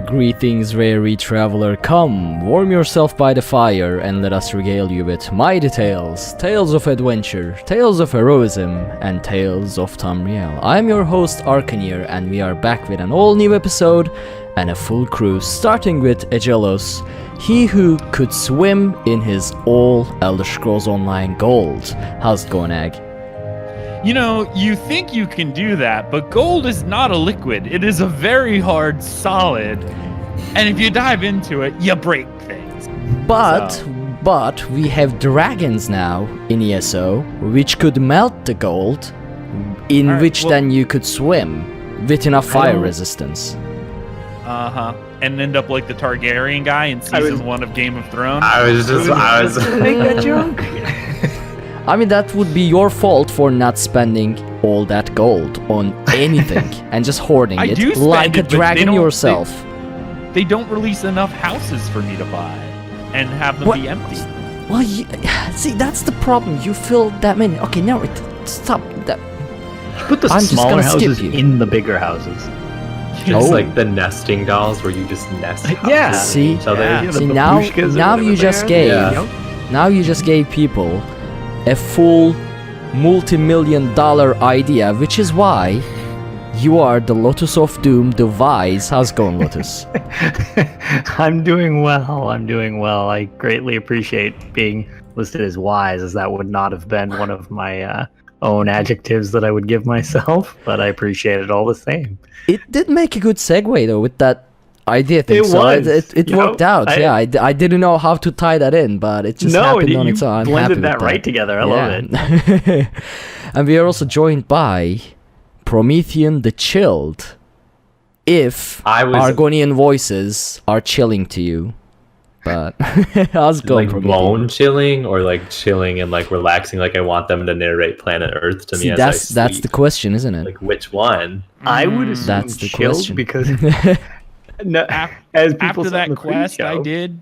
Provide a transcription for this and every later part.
Greetings, weary traveler, come, warm yourself by the fire, and let us regale you with mighty tales, tales of adventure, tales of heroism, and tales of Tamriel. I'm your host Arkhaniir, and we are back with an all-new episode and a full crew, starting with Aggelos, he who could swim in his all Elder Scrolls Online gold. How's it going, Ag? You know, you think you can do that, but gold is not a liquid. It is a very hard solid. And if you dive into it, you break things. But we have dragons now in ESO, which could melt the gold, then you could swim with enough fire resistance. And end up like the Targaryen guy in season 1 of Game of Thrones. I was make that joke. I mean, that would be your fault for not spending all that gold on anything and just hoarding it like a dragon yourself. They don't release enough houses for me to buy and have them be empty. Well, see, that's the problem. You fill that many. Okay, no, stop that. Put the smaller houses in the bigger houses. Just like the nesting dolls where you just nest houses in each other. Yeah. See, now you just gave people a full multi-million-dollar idea, which is why you are the Lotus of Doom, the Wise. How's it going, Lotus? I'm doing well. I greatly appreciate being listed as wise, as that would not have been one of my own adjectives that I would give myself, but I appreciate it all the same. It did make a good segue, though, with that idea thing. It worked out. I didn't know how to tie that in, but it just happened on its own. You blended that right together. I love it. And we are also joined by Promethean the Chilled. If Argonian voices are chilling to you, but how's it going? Like bone chilling, or like chilling and like relaxing? Like I want them to narrate Planet Earth to me as I sleep. That's the question, isn't it? Like which one? I would assume that's the chilled question. Because. No, as people after said in that the quest pre-show. I did.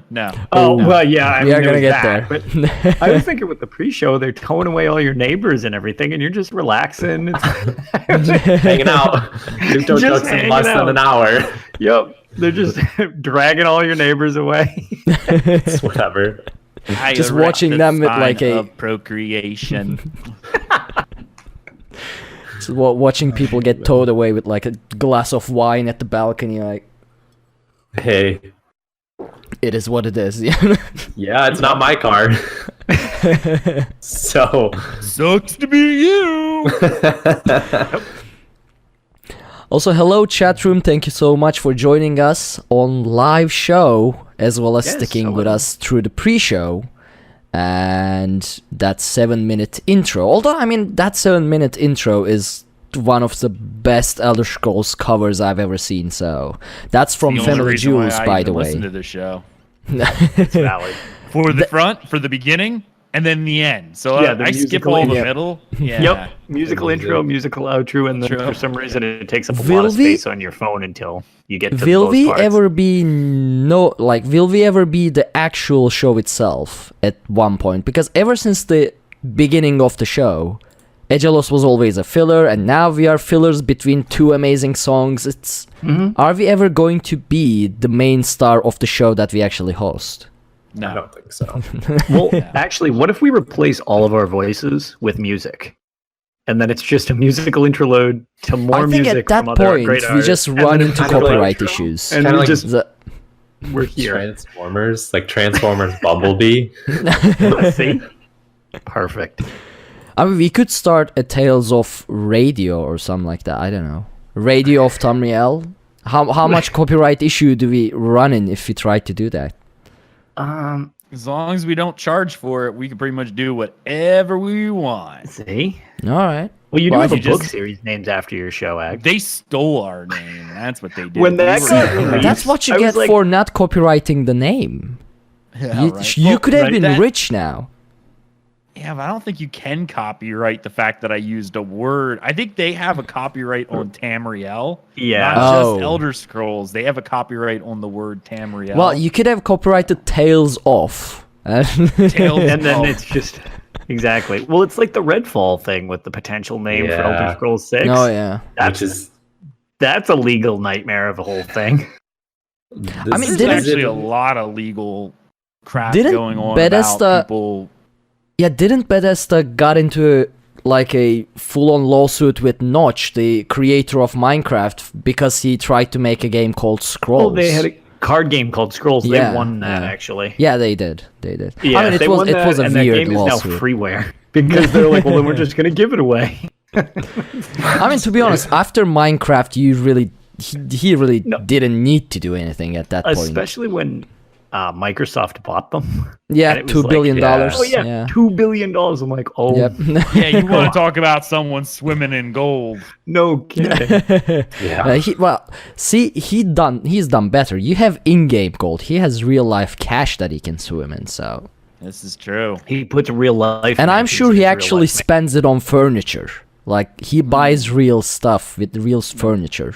No. Oh, no. Well, yeah. We are going to get there. But I was thinking with the pre-show, they're towing away all your neighbors and everything, and you're just relaxing. Hanging out. Just in less than an hour. Yep. They're just dragging all your neighbors away. It's whatever. Just watching them with like a procreation. Watching people get towed away with like a glass of wine at the balcony, like, hey, it is what it is. Yeah, it's not my car. So Sucks to be you. Also, hello chat room. Thank you so much for joining us on live show, as well as sticking with us through the pre-show. And that 7-minute intro. Although, I mean, that 7-minute intro is one of the best Elder Scrolls covers I've ever seen. So that's from Family Jewels, by the way. Listen to the show. It's valid. For the front, for the beginning, and then the end. So I skip all the middle. Yeah. Yep. Musical intro, musical outro, and then for some reason it takes up a lot of space on your phone until you get to Will those we parts. ever be the actual show itself at one point? Because ever since the beginning of the show, Aggelos was always a filler, and now we are fillers between two amazing songs. Are we ever going to be the main star of the show that we actually host? No. I don't think so. Well, actually, what if we replace all of our voices with music? And then it's just a musical interlude to more music. I think at that from other point, great we artists, just and run then into kind of copyright like, issues. And Kinda we like just, we're here. Transformers Bumblebee. See? Perfect. I mean, we could start a Tales of Radio or something like that. I don't know. Radio of Tamriel. How much copyright issue do we run in if we try to do that? As long as we don't charge for it, we can pretty much do whatever we want. See? All right. Well, you do have a you book just- series named after your show, Ag. They stole our name. That's what they did. When that We got were- released, That's what you I get was like- for not copyrighting the name. Yeah, right. You could have right, been that- rich now. Yeah, but I don't think you can copyright the fact that I used a word. I think they have a copyright on Tamriel. Yeah. Not Oh. just Elder Scrolls. They have a copyright on the word Tamriel. Well, you could have copyrighted Tales of. Tales And then of- it's just exactly. Well, it's like the Redfall thing with the potential name for Elder Yeah. Scrolls 6. Oh yeah. That's Which is That's a legal nightmare of the whole thing. I mean, There's didn't- actually a lot of legal crap Didn't going on Bethesda- about people. Yeah, didn't Bethesda got into like a full-on lawsuit with Notch, the creator of Minecraft, because he tried to make a game called Scrolls? Oh, they had a card game called Scrolls. Yeah, They won that, yeah. actually. Yeah, they did. Yeah, I mean, they it won was that, a and that weird game lawsuit. is now freeware. Because they're like, well, then we're just going to give it away. I mean, to be honest, after Minecraft, he really No. didn't need to do anything at that point. Especially when Microsoft bought them. Yeah, and it was $2 like, billion. yeah. Oh, yeah, $2 billion. I'm like, oh, Yep. Yeah, you want to talk about someone swimming in gold? no kidding. Yeah. He's done better. You have in-game gold. He has real life cash that he can swim in. So, This is true. He puts real life and in I'm it. sure He's he real actually life spends it on furniture. Like he buys real stuff with real furniture.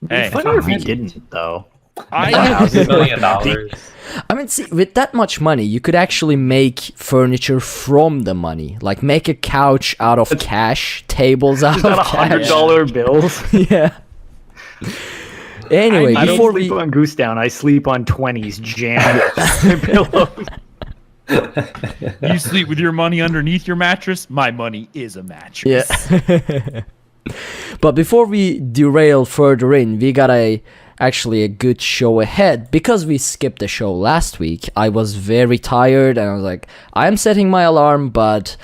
man. Hey, It's funnier if he didn't, though. I $1 million. I mean, see, with that much money, you could actually make furniture from the money. Like make a couch out of cash, tables out He's got of cash. $100 bills. Yeah. Anyway, I don't before sleep we on Goose Down. I sleep on 20s jammed in pillows. you sleep with your money underneath your mattress. My money is a mattress. Yeah. But before we derail further in, we got actually a good show ahead. Because we skipped the show last week, I was very tired and I was like, I'm setting my alarm, but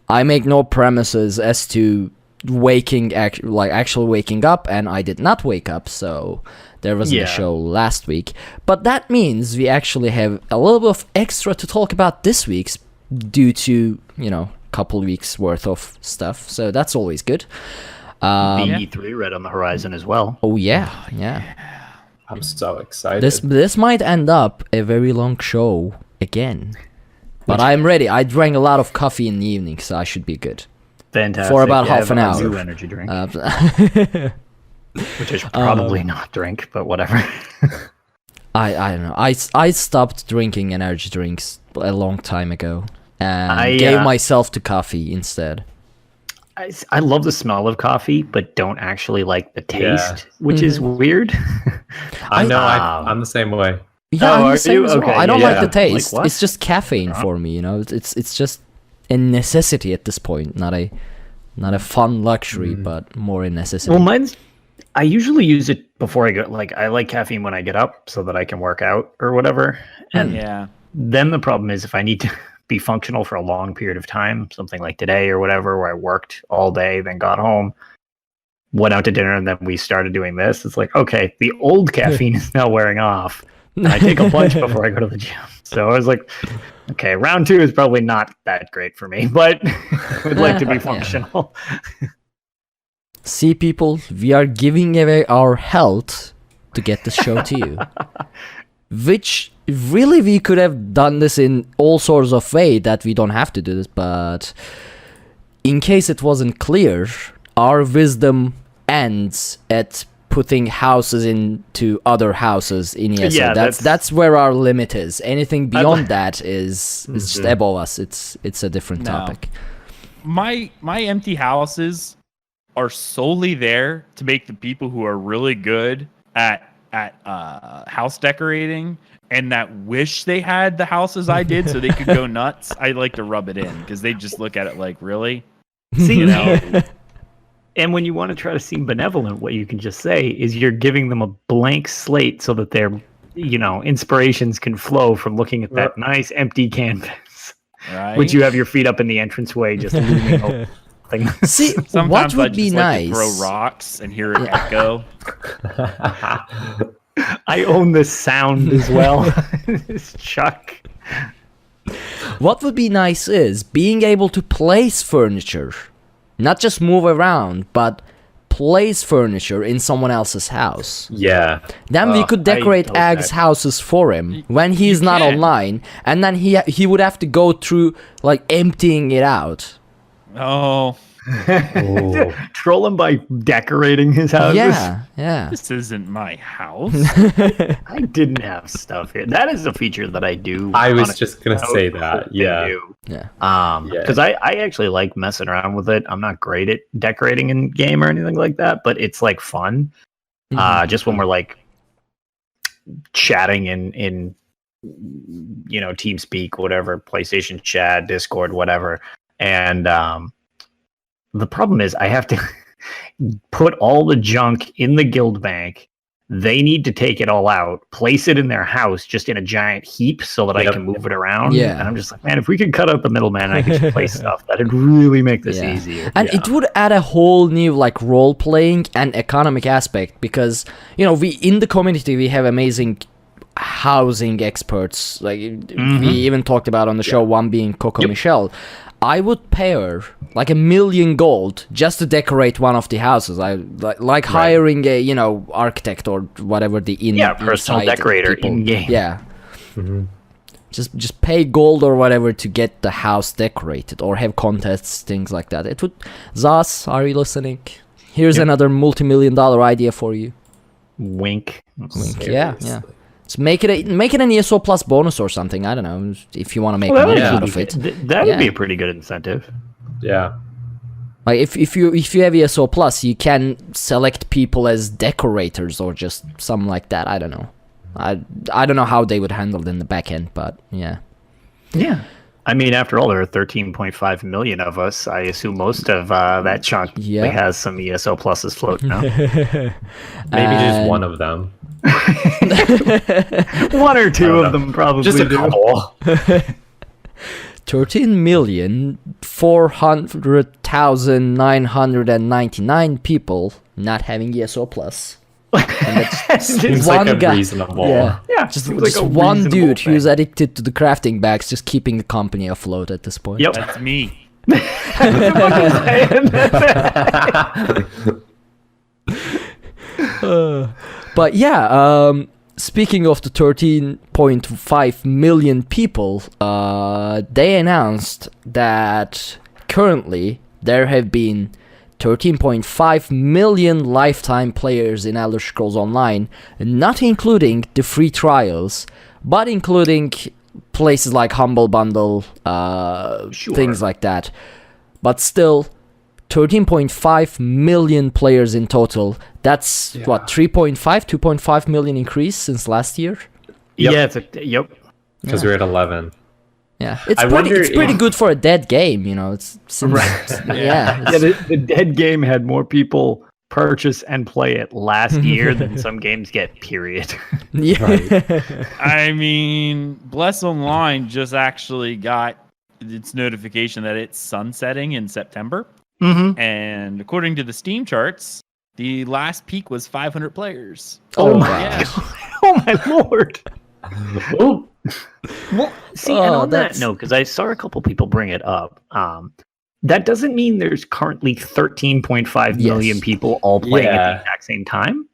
I make no promises as to actually waking up, and I did not wake up, so there wasn't a show last week. But that means we actually have a little bit of extra to talk about this week's due to, a couple weeks worth of stuff, so that's always good. The E3 right on the horizon as well. Oh yeah. I'm so excited. This might end up a very long show again. But I'm ready. I drank a lot of coffee in the evening, so I should be good. Fantastic. For about Yeah, half an I have a hour. Zoo energy drink, Uh, which I should probably not drink, but whatever. I don't know. I stopped drinking energy drinks a long time ago and gave myself to coffee instead. I love the smell of coffee, but don't actually like the taste, which is weird. I know. I'm the same way. Yeah, Oh, I'm are the same you? as well. Okay, I don't yeah. like the Like, taste. what? It's just caffeine for me, It's just a necessity at this point, not a fun luxury, but more a necessity. Well, I usually use it before I go. Like, I like caffeine when I get up so that I can work out or whatever. And Yeah. then the problem is if I need to be functional for a long period of time, something like today or whatever, where I worked all day, then got home, went out to dinner, and then we started doing this. It's like, okay, the old caffeine is now wearing off. And I take a lunch before I go to the gym. So I was like, okay, round 2 is probably not that great for me, but I would like to be functional. See, people, we are giving away our health to get the show to you. Which, really, we could have done this in all sorts of way that we don't have to do this, but in case it wasn't clear, our wisdom ends at putting houses into other houses in ESO. Yeah, that's where our limit is. Anything beyond that is just above us. It's a different No. topic. My empty houses are solely there to make the people who are really good at house decorating and that wish they had the houses I did so they could go nuts. I like to rub it in because they just look at it like, really? See, and when you want to try to seem benevolent, what you can just say is you're giving them a blank slate so that their, inspirations can flow from looking at that nice empty canvas, Right? which you have your feet up in the entranceway just looming over. See, Sometimes what would I just be like nice? to throw rocks and hear it echo. I own this sound as well. This Chuck. What would be nice is being able to place furniture, not just move around, but place furniture in someone else's house. Yeah. Then we could decorate hope Ag's that- houses for him when he's not can. online, and then he would have to go through like emptying it out. Oh, Troll him by decorating his houses. Yeah. This isn't my house. I didn't have stuff here. That is a feature that I do. I was just gonna say that. Yeah. Because I actually like messing around with it. I'm not great at decorating in game or anything like that, but it's like fun. Just when we're like chatting in TeamSpeak, whatever, PlayStation chat, Discord, whatever. And the problem is I have to put all the junk in the guild bank. They need to take it all out, place it in their house just in a giant heap so that I can move it around. Yeah. And I'm just like, man, if we could cut out the middleman and I could just place stuff, that'd really make this easier. And it would add a whole new like role playing and economic aspect, because we in the community we have amazing housing experts. Like we even talked about on the show, one being Coco Michelle. I would pay her like $1 million gold just to decorate one of the houses. I like hiring a architect or whatever the personal decorator in game. Yeah. Just pay gold or whatever to get the house decorated, or have contests, things like that. It would. Zaz, are you listening? Here's another multi-million-dollar idea for you. Wink. Yeah. So make it an ESO Plus bonus or something. I don't know, if you want to make money out of it. That would be a pretty good incentive. Yeah. Like if you have ESO Plus, you can select people as decorators or just something like that. I don't know. I don't know how they would handle it in the back end, but yeah. Yeah. I mean, after all, there are 13.5 million of us. I assume most of that chunk has some ESO Pluses floating out. Maybe just one of them. One or two of them probably. Just a couple. 13,400,999 people not having ESO Plus. And that's Seems one like a guy. reasonable. Yeah, Just seems like a one reasonable dude thing. who's addicted to the crafting bags, just keeping the company afloat at this point. Yep. That's me. But yeah, speaking of the 13.5 million people, they announced that currently there have been 13.5 million lifetime players in Elder Scrolls Online, not including the free trials, but including places like Humble Bundle, things like that. But still, 13.5 million players in total. That's 2.5 million increase since last year. Yep. Yeah, Because we're at 11. Yeah, it's I pretty wonder good for a dead game, it's the dead game had more people purchase and play it last year than some games get, period. I mean, Bless Online just actually got its notification that it's sunsetting in September. And according to the Steam charts, the last peak was 500 players. Oh my lord. Well, see, and on that note, because I saw a couple people bring it up, that doesn't mean there's currently 13.5 million people all playing at the exact same time.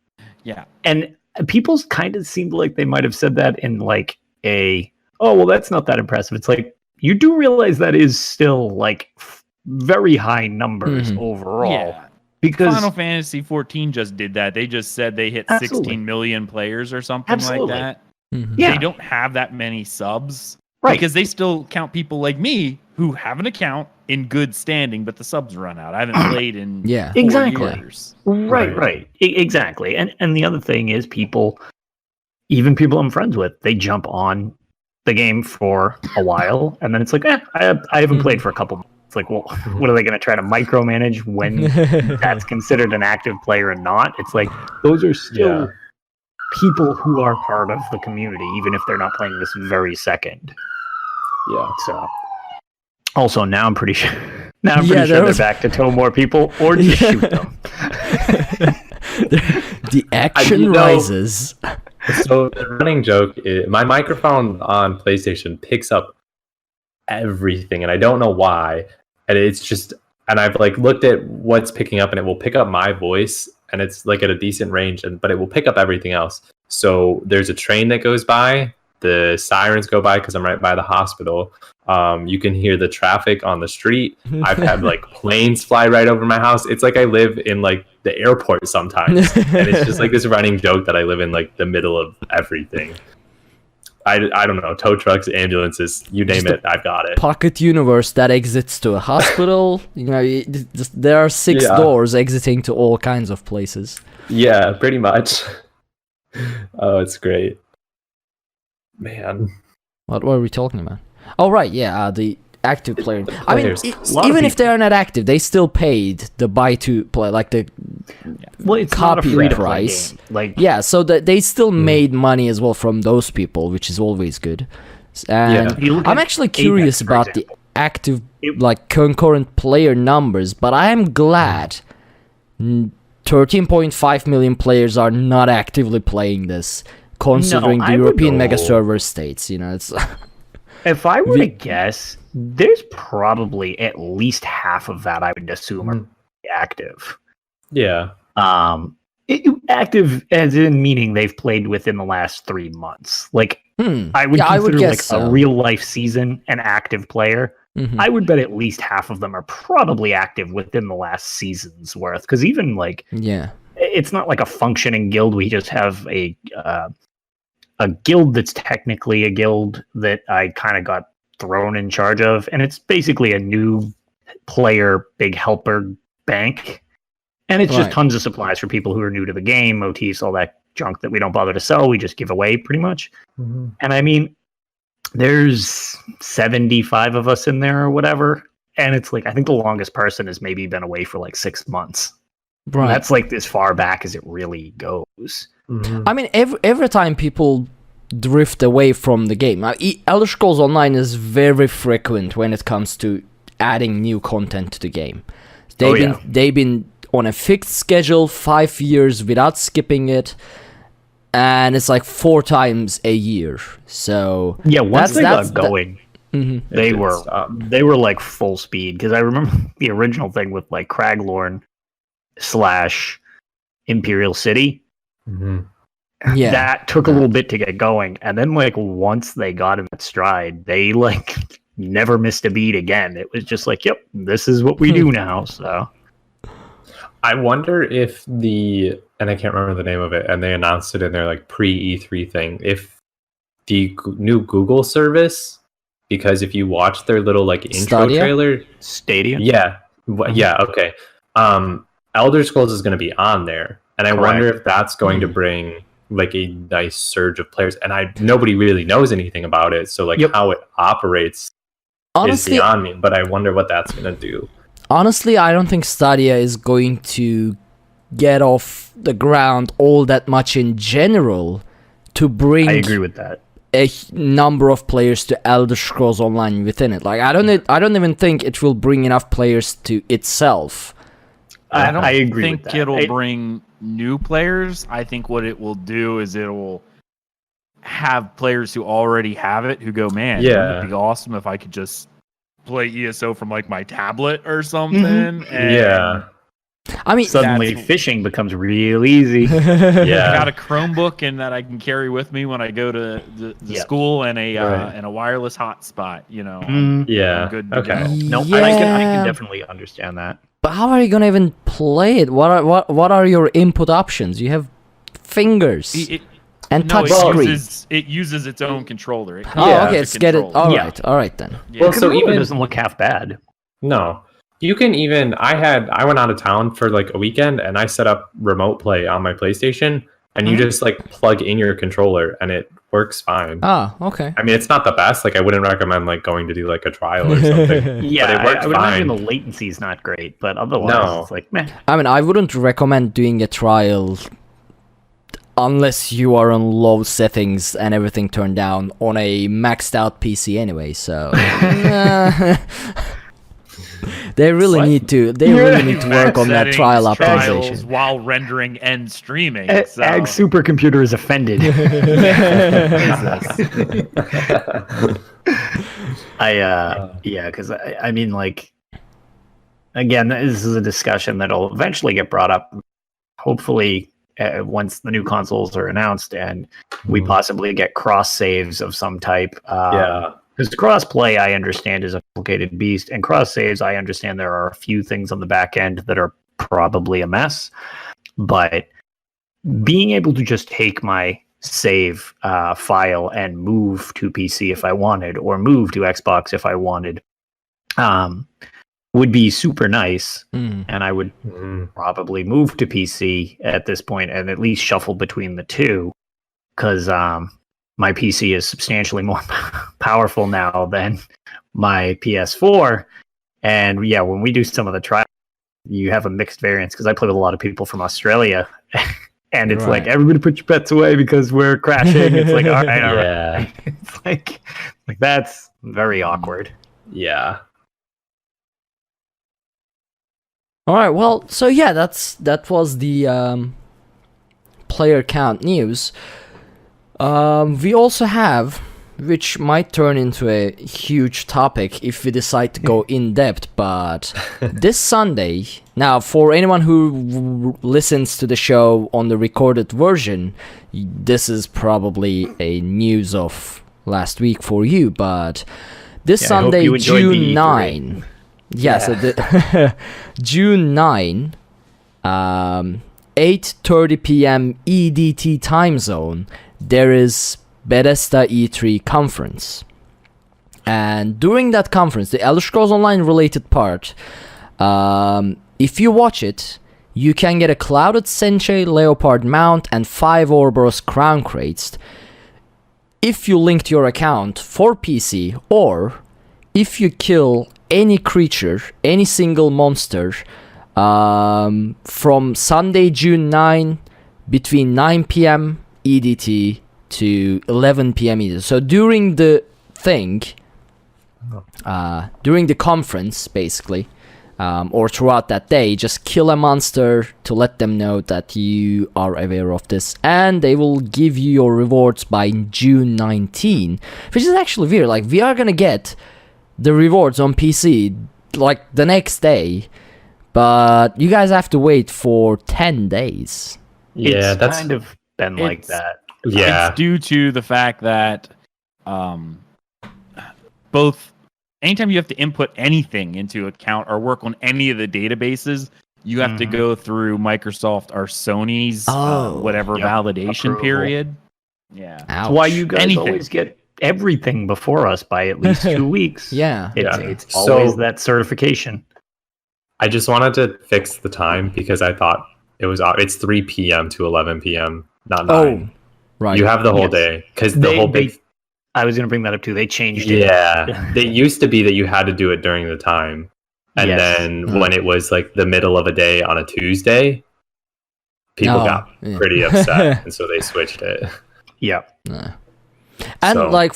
Yeah. And people kind of seemed like they might have said that in like that's not that impressive. It's like, you do realize that is still like very high numbers overall. Yeah. Because Final Fantasy 14 just did that. They just said they hit 16 million players or something like that. Yeah. They don't have that many subs. Right. Because they still count people like me who have an account in good standing, but the subs run out. I haven't played in 4 years. Right. Exactly. And the other thing is even people I'm friends with, they jump on the game for a while, and then it's like, I haven't played for a couple months. It's like, well, what are they going to try to micromanage when that's considered an active player and not? It's like, those are still people who are part of the community, even if they're not playing this very second. Yeah. So, also, now I'm pretty sure they're back to tow more people or just shoot them. The action rises. So the running joke is my microphone on PlayStation picks up everything, and I don't know why. And it's just, and I've like looked at what's picking up, and it will pick up my voice, and it's like at a decent range, but it will pick up everything else. So there's a train that goes by the sirens go by because I'm right by the hospital. You can hear the traffic on the street. I've had like planes fly right over my house. It's like I live in like the airport sometimes, and it's just like this running joke that I live in like the middle of everything. I don't know, tow trucks, ambulances, you name it, I've got it. Pocket universe that exits to a hospital. There are 6 doors exiting to all kinds of places. Yeah, pretty much. Oh, it's great. Man. What were we talking about? Oh, right, yeah, the active player. I mean, even if they're not active, they still paid the buy to play, like the it's copy not a free price. to play game. Like, yeah, so that they still made money as well from those people, which is always good. And I'm actually curious about the active, like concurrent player numbers, but I am glad 13.5 million players are not actively playing this, considering the European mega server states. It's. If I were to guess, there's probably at least half of that I would assume are active. Yeah. Active as in meaning they've played within the last 3 months. Like, I would consider like a real life season an active player. Mm-hmm. I would bet at least half of them are probably active within the last season's worth. Because even like, it's not like a functioning guild. We just have a guild that's technically a guild that I kind of got thrown in charge of, and it's basically a new player big helper bank, and it's just tons of supplies for people who are new to the game, motifs, all that junk that we don't bother to sell, we just give away pretty much. And I mean, there's 75 of us in there or whatever, and it's like I think the longest person has maybe been away for like 6 months. And that's like as far back as it really goes. I mean, every time people drift away from the game, Elder Scrolls Online is very frequent when it comes to adding new content to the game. They've been on a fixed schedule 5 years without skipping it, and it's like 4 times a year. So once they got going, they were like full speed. Because I remember the original thing with like Craglorn / Imperial City. That took a little bit to get going, and then like once they got him at stride, they like never missed a beat again. It was just like, yep, this is what we do now. So I wonder if and I can't remember the name of it, and they announced it in their like pre-E3 thing, if the new Google service, because if you watch their little like intro trailer, Stadia, okay, Elder Scrolls is going to be on there, and I wonder if that's going to bring like a nice surge of players. And nobody really knows anything about it, so like how it operates is beyond me. But I wonder what that's going to do. Honestly, I don't think Stadia is going to get off the ground all that much in general to bring. I agree with that. A number of players to Elder Scrolls Online within it. Like I don't even think it will bring enough players to itself. I agree think with that. It'll bring new players. I think what it will do is it will have players who already have it who go, man, it'd be awesome if I could just play ESO from like my tablet or something. And I mean, suddenly fishing becomes real easy. I got a Chromebook and that I can carry with me when I go to the school, and a wireless hotspot. I'm good to go. No, I can definitely understand that. But how are you gonna even play it? What are your input options? You have fingers and touch screen. It uses its own controller. Let's get it. All right then. Well, so even it doesn't look half bad. No. You can even, I went out of town for like a weekend, and I set up remote play on my PlayStation, and you just like plug in your controller and it works fine. Oh, okay. I mean, it's not the best. Like I wouldn't recommend like going to do like a trial or something. But it works I would fine. imagine the latency is not great, but otherwise it's like meh. I mean, I wouldn't recommend doing a trial unless you are on low settings and everything turned down on a maxed out PC anyway, so They really need to work on that trial optimization while rendering and streaming. Ag Supercomputer is offended. Because I mean, like, again, this is a discussion that'll eventually get brought up. Hopefully, once the new consoles are announced and we possibly get cross saves of some type. Because cross-play, I understand, is a complicated beast, and cross-saves, I understand there are a few things on the back end that are probably a mess, but being able to just take my save file and move to PC if I wanted, or move to Xbox if I wanted, would be super nice, and I would probably move to PC at this point and at least shuffle between the two, because my PC is substantially more powerful now than my PS4. And yeah, when we do some of the trials, you have a mixed variance, because I play with a lot of people from Australia, and it's like, everybody put your pets away because we're crashing. It's like, all right. It's like that's very awkward. Yeah. All right. Well, so yeah, that was the player count news. We also have, which might turn into a huge topic if we decide to go in depth, but this Sunday, now for anyone who listens to the show on the recorded version, this is probably a news of last week for you, but this Sunday, June 9, June 9, 8:30 p.m. EDT time zone, there is Bethesda E3 conference, and during that conference, the Elder Scrolls Online related part, if you watch it, you can get a Clouded Senche Leopard mount and 5 Ouroboros crown crates if you linked your account for PC, or if you kill any creature, any single monster, from Sunday, June 9, between 9 p.m. EDT to 11 p.m. EDT. So during the thing, during the conference, basically, or throughout that day, just kill a monster to let them know that you are aware of this, and they will give you your rewards by June 19, which is actually weird. Like, we are gonna get the rewards on PC like the next day, but you guys have to wait for 10 days. Yeah, It's that's kind of been like that. yeah. It's due to the fact that both anytime you have to input anything into account or work on any of the databases, you have to go through Microsoft or Sony's whatever validation approval period. Yeah. Ouch. That's why you guys Anything. always get everything before us by at least 2 weeks. Yeah. It's So- always that certification. I just wanted to fix the time because I thought it's 3 p.m. to 11 p.m., not 9. Right. You have the whole Yes. day, because the whole big I was going to bring that up too. They changed it. yeah. It used to be that you had to do it during the time, and Yes. then when it was like the middle of a day on a Tuesday, people got pretty upset, and so they switched it. Yeah. And So- like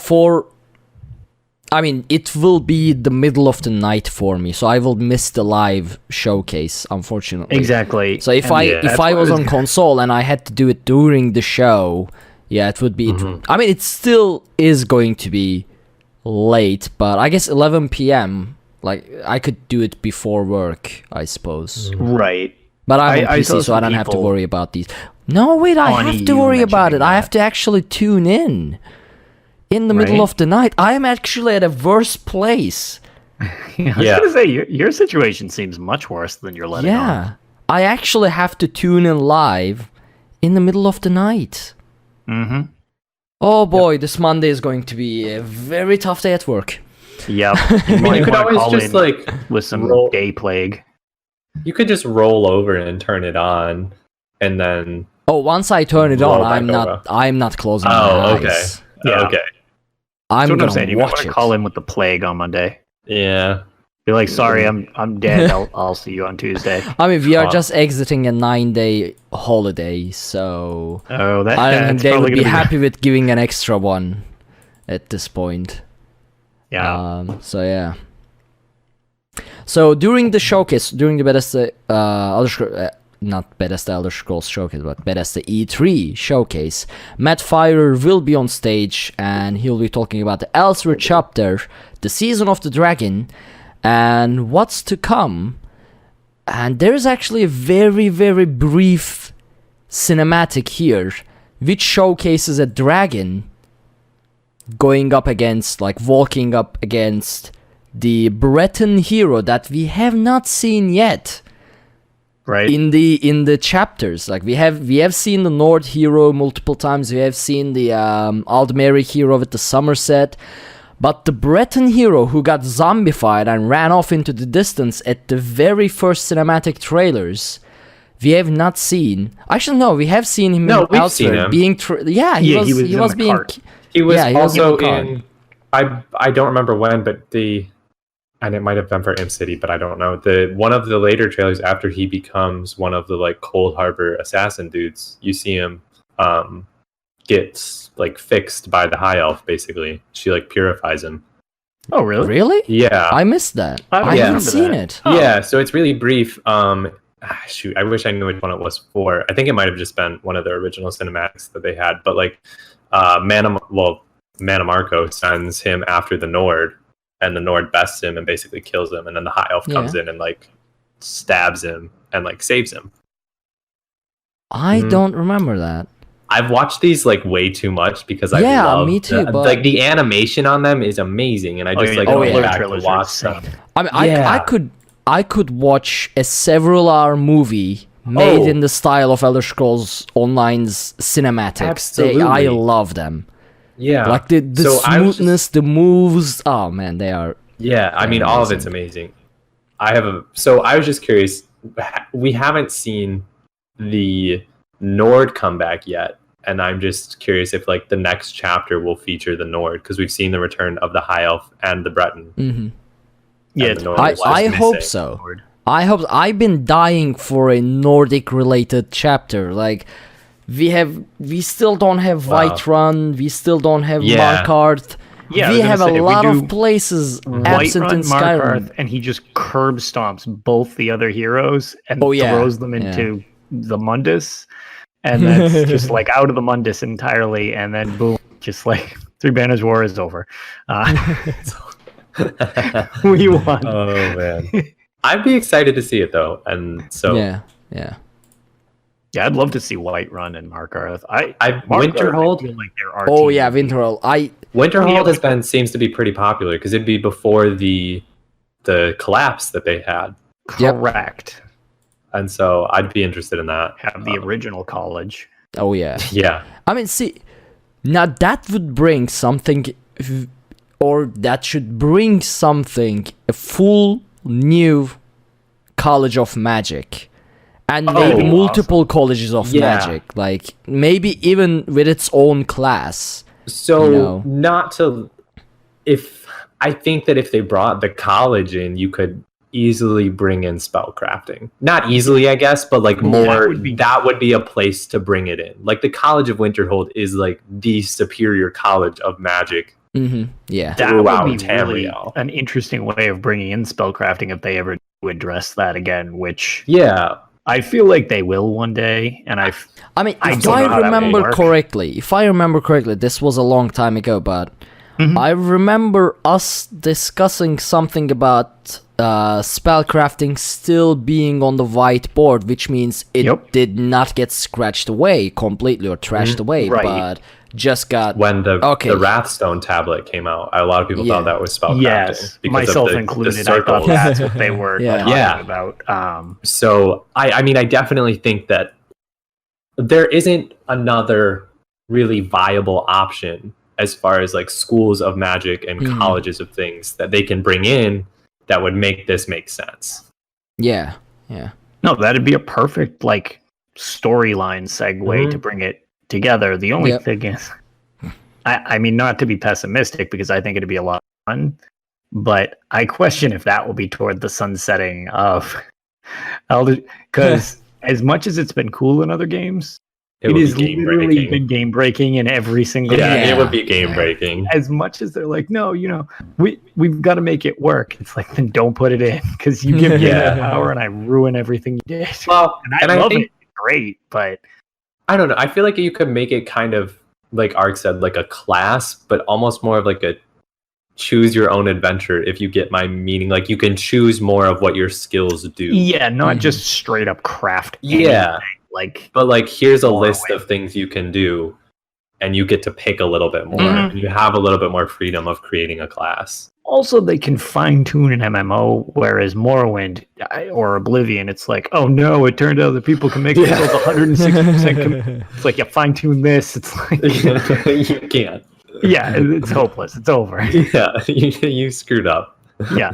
it will be the middle of the night for me, so I will miss the live showcase, unfortunately. Exactly. So if And I that's was what I on console and I had to do it during the show, yeah, it would be. It still is going to be late, but I guess 11 p.m. Like, I could do it before work, I suppose. Right. But I'm on I PC, saw so I some don't have to people worry about these. No, wait, I on have to EU worry about it. mentioning I that. have to actually tune in the middle Right. of the night. I am actually at a worse place. I was going to say, your situation seems much worse than you're letting on. Yeah, I actually have to tune in live in the middle of the night. Mm-hmm. Oh boy, this Monday is going to be a very tough day at work. Yep. You could always just like with some roll- day plague. you could just roll over and turn it on, and then Oh, once I turn it Roll on, back I'm not closing Oh, my okay. eyes. Yeah. okay, I'm That's what I'm gonna saying. You might want watch to it. call in with the plague on Monday. yeah. Be like, sorry, I'm dead. I'll see you on Tuesday. We are Fuck. just exiting a 9-day holiday, so Oh, that. I don't think that's they probably would be gonna happy with giving an extra one at this point. Yeah. So yeah. So during the showcase, during the Bethesda not Bethesda Elder Scrolls showcase, but Bethesda E3 showcase, Matt Firer will be on stage, and he'll be talking about the Elsweyr chapter, the Season of the Dragon, and what's to come. And there's actually a very, very brief cinematic here, which showcases a dragon going up against, like walking up against the Breton hero that we have not seen yet. Right. In the chapters, like we have seen the Nord hero multiple times. We have seen the Aldmeri hero with the Somerset, but the Breton hero who got zombified and ran off into the distance at the very first cinematic trailers, we have not seen. Actually, no, we have seen him in Elsweyr being. He was being. Cart. He was also in. I don't remember when, but and it might have been for Imp City, but I don't know. One of the later trailers after he becomes one of the like Cold Harbor assassin dudes, you see him gets like fixed by the High Elf. Basically, she like purifies him. Oh, really? Really? Yeah, I missed that. I haven't seen it. Yeah, so it's really brief. Shoot, I wish I knew which one it was for. I think it might have just been one of the original cinematics that they had, but like, Manamarco sends him after the Nord, and the Nord bests him and basically kills him, and then the High Elf comes in and like stabs him and like saves him. I don't remember that. I've watched these like way too much because I love me too. But like the animation on them is amazing, and I just go back to watch them. I mean, I could watch a several-hour movie made in the style of Elder Scrolls Online's cinematics. Absolutely. I love them. Yeah, like the smoothness, the moves. Oh man, they are. Yeah, I mean, all of it's amazing. I was just curious. We haven't seen the Nord come back yet, and I'm just curious if like the next chapter will feature the Nord, because we've seen the return of the High Elf and the Breton. Mm-hmm. Yeah, I hope so. I've been dying for a Nordic related chapter. Like we still don't have Whiterun, we still don't have Markarth. Yeah, we have a lot of places absent in Skyrim. Markarth, and he just curb stomps both the other heroes and throws them into the Mundus, and that's just like out of the Mundus entirely, and then boom, just like Three Banners War is over. We won. Oh man, I'd be excited to see it though, and so yeah, I'd love to see Whiterun and Markarth. Winterhold. Winterhold. Winterhold seems to be pretty popular because it'd be before the collapse that they had. Correct. And so I'd be interested in that. Have the original college. Oh yeah. Yeah. I mean, see, now that would bring something, or that should bring something, a full new college of magic. And maybe multiple colleges of magic. Like, maybe even with its own class. So, I think that if they brought the college in, you could easily bring in spellcrafting. Not easily, I guess, but like more, that would be a place to bring it in. Like, the College of Winterhold is like the superior college of magic. Mm-hmm. Yeah. That would be really an interesting way of bringing in spellcrafting if they ever do address that again, which... Yeah. I feel like they will one day, and if I remember correctly, this was a long time ago, but I remember us discussing something about spellcrafting still being on the whiteboard, which means it did not get scratched away completely or trashed away, but just got... When the Wrathstone tablet came out, a lot of people thought that was spellcrafting. Yes, myself included. I thought that's what they were talking about. So, I mean, I definitely think that there isn't another really viable option as far as like schools of magic and colleges of things that they can bring in that would make this make sense. Yeah. No, that'd be a perfect like storyline segue to bring it together. The only thing is, I mean, not to be pessimistic, because I think it'd be a lot of fun, but I question if that will be toward the sunsetting of Elder, because as much as it's been cool in other games, it is literally been game breaking in every single game. It would be game breaking. As much as they're like, no, we've got to make it work. It's like, then don't put it in, because you give me that power and I ruin everything you did. Well, and I love it. Great, but I don't know. I feel like you could make it kind of, like Ark said, like a class, but almost more of like a choose your own adventure, if you get my meaning. Like, you can choose more of what your skills do. Yeah, not just straight up craft. Yeah. like, But like, here's a More list away. of things you can do, and you get to pick a little bit more. Mhm. And you have a little bit more freedom of creating a class. also they can fine tune an MMO, whereas Morrowind or Oblivion, it's like, oh no, it turned out that people can make themselves 160%. It's like, you fine tune this. It's like, You can't. yeah, it's hopeless. It's over. Yeah, you screwed up. Yeah.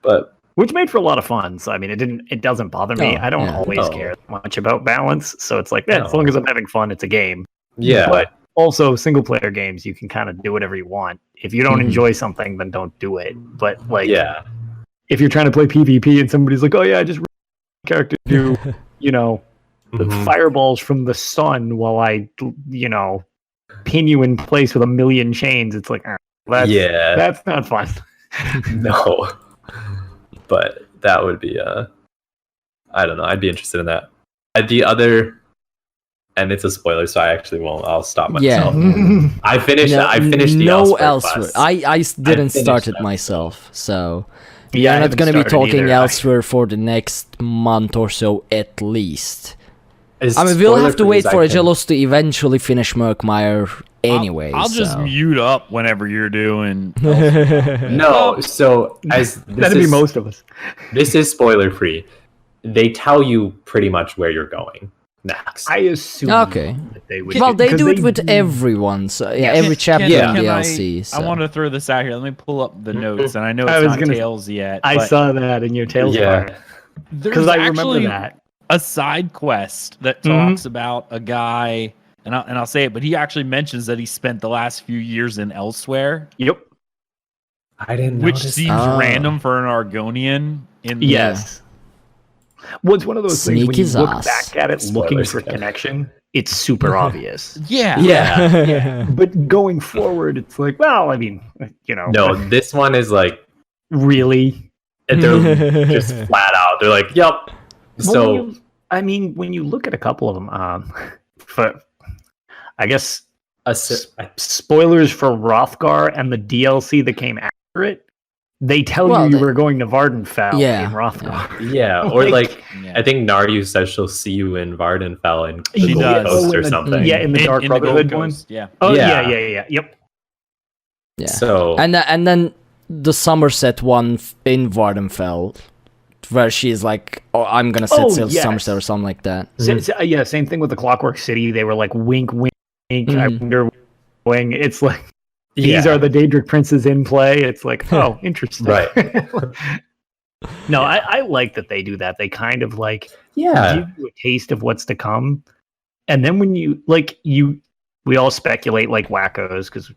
But Which made for a lot of fun. So I mean, it doesn't bother me. Oh, I don't yeah. always Oh. care much about balance. So it's like, yeah, as long as I'm having fun, it's a game. yeah, But also, single player games, you can kind of do whatever you want. If you don't Mhm. enjoy something, then don't do it. But like, yeah, if you're trying to play PvP and somebody's like, oh yeah, just character do, you know, the Mhm. fireballs from the sun while I, you know, pin you in place with a million chains, it's like, yeah. that's not fun. No, but that would be I don't know. I'd be interested in that. The other, and it's a spoiler, so I actually won't. I'll stop myself. Yeah. I finished. No, I finished the no Elsweyr Elsweyr. quest. I didn't finished start it that. myself, so Yeah, I we're not haven't going to be started talking either. Elsweyr for the next month or so at least. It's I mean, we'll have to spoiler-free wait as for I can. Aggelos to eventually finish Murkmire anyway. I'll just so. mute up whenever you're doing. No, so as this That'd be is, most of us. this is spoiler free. They tell you pretty much where you're going next. I assume Okay. that they would. Well, they because do it with everyone, so yeah, every chapter can in I- DLC. So. I want to throw this out here. Let me pull up the notes, and I know I it's was not gonna- Tales yet. I but saw that in your Tales Yeah. part. there's Because I remember actually that. a side quest that talks about a guy, and I'll say it, but he actually mentions that he spent the last few years in Elsweyr, Yep. I didn't. which notice seems Oh. random for an Argonian. In Yes. Well, it's one of those things Sneak when you his look ass. back at it looking Spoilers for again. connection, it's super obvious. Yeah. Yeah. But going forward, it's like, well, I mean, you know, No, this one is like really. they're just flat out. They're like, "Yep." Well, So I mean, when you look at a couple of them, for I guess spoilers for Hrothgar and the DLC that came after it, they tell Well, you they- were going to Vardenfell Yeah, in Hrothgar. yeah, or like Yeah. I think Naryu says she'll see you in Vardenfell and She the does. Coast Oh, or in the- something. yeah, in the Dark the Brotherhood Gold one. Coast, Yeah. Oh Yeah. yeah. Yep. Yeah. So And then the Somerset one in Vardenfell, where she's like, "Oh, I'm gonna set Oh, sail to yes. Somerset" or something like that. Yeah, same thing with the Clockwork City. They were like, wink, wink. I Mhm. wonder, wing. It's like these yeah. are the Daedric princes in play. It's like, oh, interesting. Right. No, I like that they do that. They kind of like yeah. give you a taste of what's to come, and then when we all speculate like wackos because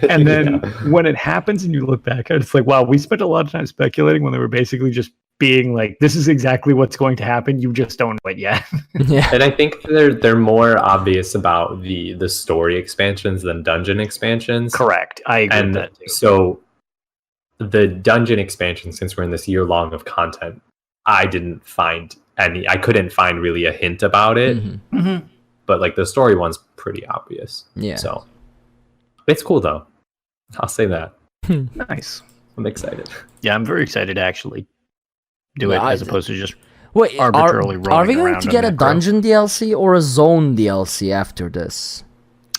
and then when it happens and you look back at it, it's like, wow, we spent a lot of time speculating when they were basically just being like, this is exactly what's going to happen. You just don't know it yet. Yeah. And I think they're more obvious about the story expansions than dungeon expansions. Correct. I agree with And that too. so the dungeon expansion, since we're in this year long of content, I couldn't find really a hint about it. Mhm. Mhm. But like the story one's pretty obvious. Yeah. So it's cool though. I'll say that. Nice. I'm excited. Yeah, I'm very excited to actually do it Yeah, as opposed to just Wait, arbitrarily are rolling we going around to on get a necro. dungeon DLC or a zone DLC after this?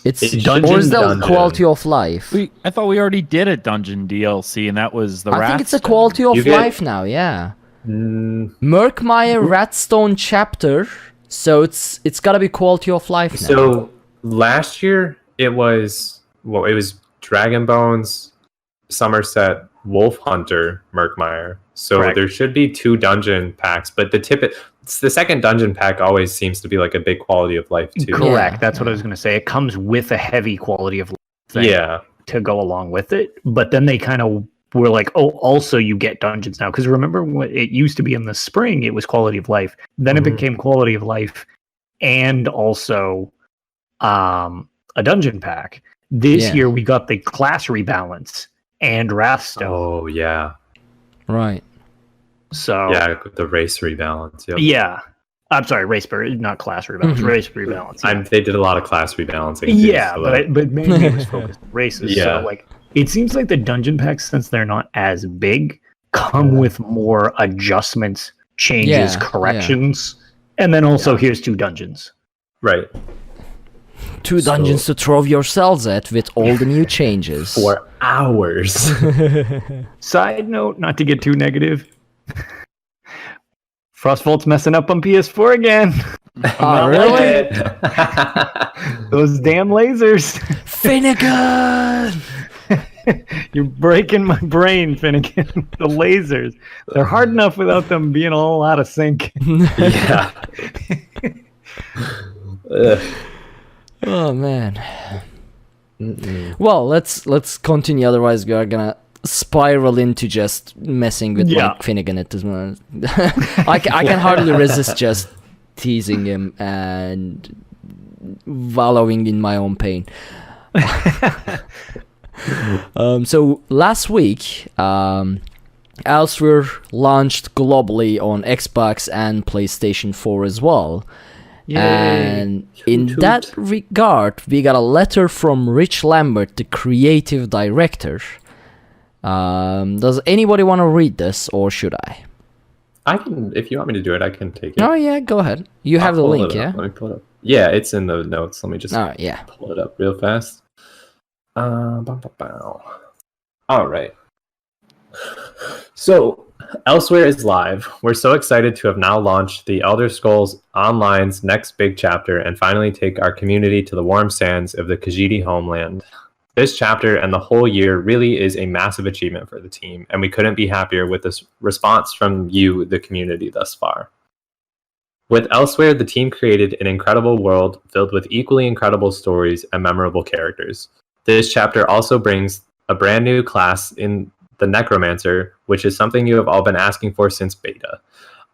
It's It's or is that dungeon. quality of life? I thought we already did a dungeon DLC, and that was the I think it's a Wrathstone. quality of You get- life now. Yeah, Mm, Murkmire Ratstone chapter. So it's gotta be quality of life now. so last year it was Dragon Bones, Somerset, Wolf Hunter, Murkmire. So Correct. there should be 2 dungeon packs, but the second dungeon pack always seems to be like a big quality of life too. correct. Yeah, That's what I was going to say. It comes with a heavy quality of life thing Yeah. to go along with it. But then they kind of were like, oh, also you get dungeons now. Because remember what it used to be in the spring, it was quality of life. Then it Mhm. became quality of life and also a dungeon pack. This Yeah. year we got the class rebalance and Wrathstone. Oh yeah. Right. So Yeah, the race rebalance. Yep. yeah. I'm sorry, not class rebalance, Mhm. race rebalance. yeah. They did a lot of class rebalancing. too, Yeah, so, but mainly it was focused on races. Yeah. So like it seems like the dungeon packs, since they're not as big, come with more adjustments, changes, Yeah, corrections, And then also here's 2 dungeons. Right. 2 dungeons to throw yourselves at with all the new changes. For hours. Side note, not to get too negative. Frostvolt's messing up on PS4 again. Oh, really? Those damn lasers. Finnegan! You're breaking my brain, Finnegan. The lasers. They're hard enough without them being all out of sync. Yeah. Oh man. Well, let's continue. Otherwise, we are gonna spiral into just messing with Mike Finnegan at this moment. I can hardly resist just teasing him and wallowing in my own pain. So last week, Elsweyr launched globally on Xbox and PlayStation 4 as well. Yay. And in that regard, we got a letter from Rich Lambert, the creative director. Does anybody want to read this, or should I? I can, if you want me to do it, I can take it. Oh yeah, go ahead. You have the link, yeah? Let me pull it up. Yeah, it's in the notes. Let me just pull it up real fast. All right. So, Elsweyr is live. We're so excited to have now launched the Elder Scrolls Online's next big chapter and finally take our community to the warm sands of the Khajiit homeland. This chapter and the whole year really is a massive achievement for the team, and we couldn't be happier with this response from you, the community, thus far. With Elsweyr, the team created an incredible world filled with equally incredible stories and memorable characters. This chapter also brings a brand new class in the Necromancer, which is something you have all been asking for since beta.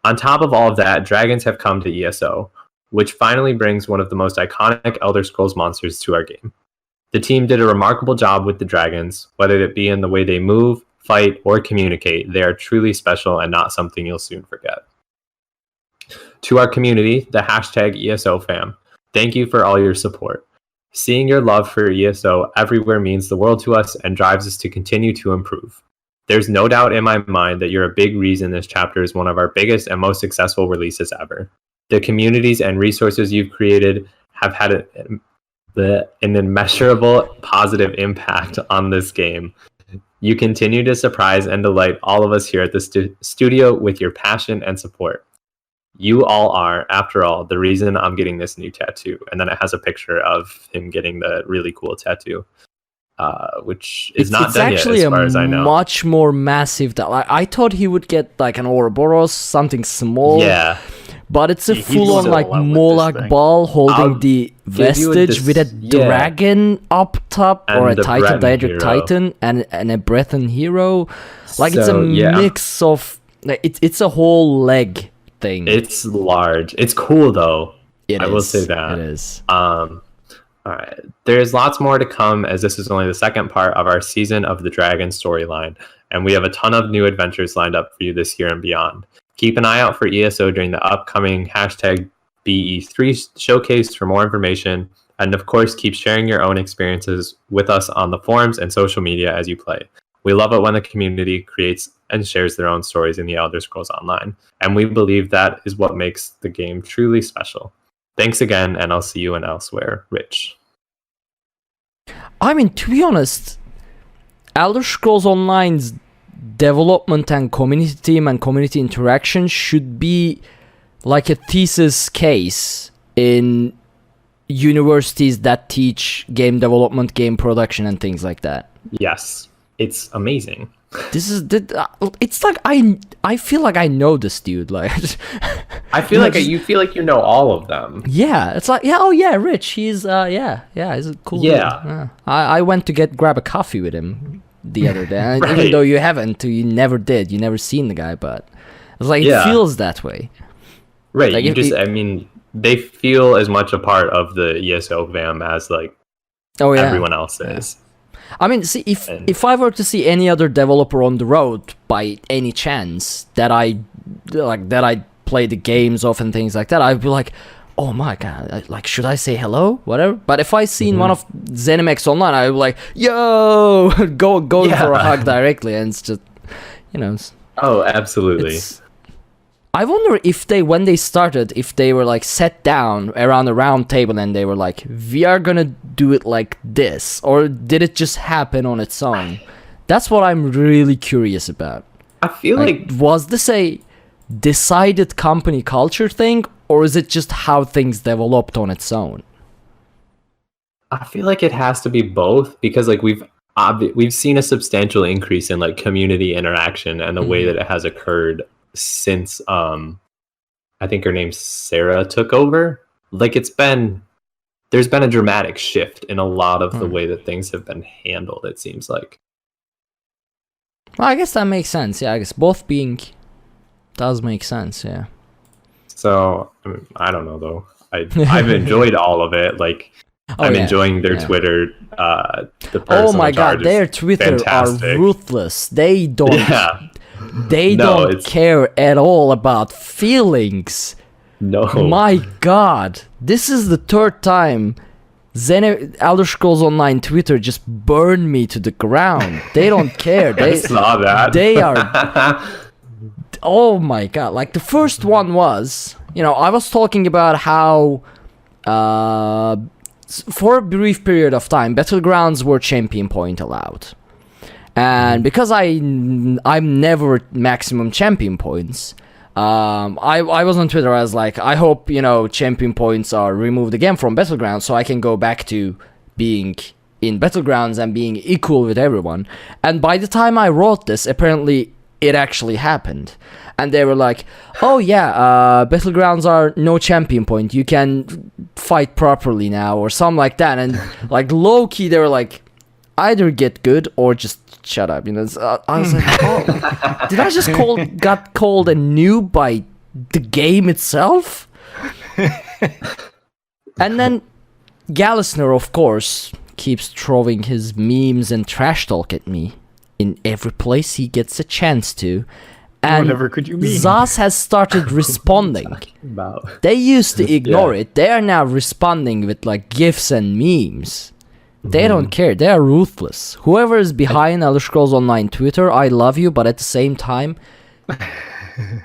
On top of all of that, dragons have come to ESO, which finally brings one of the most iconic Elder Scrolls monsters to our game. The team did a remarkable job with the dragons, whether it be in the way they move, fight, or communicate. They are truly special and not something you'll soon forget. To our community, the hashtag ESOFam, thank you for all your support. Seeing your love for ESO everywhere means the world to us and drives us to continue to improve. There's no doubt in my mind that you're a big reason this chapter is one of our biggest and most successful releases ever. The communities and resources you've created have had an immeasurable positive impact on this game. You continue to surprise and delight all of us here at the studio with your passion and support. You all are, after all, the reason I'm getting this new tattoo. And then it has a picture of him getting the really cool tattoo, which is not done yet, as far as I know. It's actually a much more massive... I thought he would get like an Ouroboros, something small. Yeah. But it's a full-on like Moloch ball holding the vestige with a dragon up top, and or a Titan, Daedric Titan, and a Breton hero. Like it's a mix of... It's a whole leg thing. It's large. It's cool though. I will say that. It is. All right. There's lots more to come, as this is only the second part of our Season of the Dragon storyline, and we have a ton of new adventures lined up for you this year and beyond. Keep an eye out for ESO during the upcoming hashtag BE3 showcase for more information, and of course keep sharing your own experiences with us on the forums and social media as you play. We love it when the community creates and shares their own stories in the Elder Scrolls Online, and we believe that is what makes the game truly special. Thanks again, and I'll see you in Elsweyr, Rich. I mean, to be honest, Elder Scrolls Online's development and community team and community interaction should be like a thesis case in universities that teach game development, game production, and things like that. Yes, it's amazing. It's like I feel like I know this dude. Like I feel like you feel like you know all of them. Yeah, it's like Rich. He's he's a cool dude. I went to grab a coffee with him the other day. And even though you haven't, you never did. You never seen the guy, but it's like it feels that way. Right. Like they feel as much a part of the ESO fam as like everyone else is. I mean, see, if I were to see any other developer on the road by any chance that I play the games of and things like that, I'd be like, oh my god, like, should I say hello? Whatever. But if I seen one of ZeniMax Online, I'd be like, yo, go for a hug directly, and it's just, Oh, absolutely. I wonder if when they started, if they were like sat down around a round table and they were like, we are gonna do it like this, or did it just happen on its own? That's what I'm really curious about. I feel like was this a decided company culture thing, or is it just how things developed on its own? I feel like it has to be both, because like we've seen a substantial increase in like community interaction and the way that it has occurred since I think her name's Sarah took over. Like there's been a dramatic shift in a lot of the way that things have been handled, it seems like. Well, I guess that makes sense. Yeah, I guess both being does make sense. Yeah. So I don't know though. I've enjoyed all of it. Like I'm enjoying their Twitter. The person my god, their Twitter fantastic. Are ruthless. They don't. Yeah. Don't care at all about feelings. No. My god, this is the third time Elder Scrolls Online Twitter just burned me to the ground. They don't care. I saw that. They are. Oh my god! Like the first one was, I was talking about how, for a brief period of time, Battlegrounds were champion point allowed. And because I'm never maximum champion points, I was on Twitter. I was like, I hope champion points are removed again from Battlegrounds, so I can go back to being in Battlegrounds and being equal with everyone. And by the time I wrote this, apparently it actually happened, and they were like, "Oh yeah, Battlegrounds are no champion point. You can fight properly now," or something like that. And like low key, they were like, either get good or just shut up. I was like, oh, did I just got called a noob by the game itself? And then Gallisner, of course, keeps throwing his memes and trash talk at me in every place he gets a chance to. And whatever could you mean? Zaz has started responding. They used to ignore it. They are now responding with like GIFs and memes. They don't care. They are ruthless. Whoever is behind Elder Scrolls Online Twitter, I love you, but at the same time,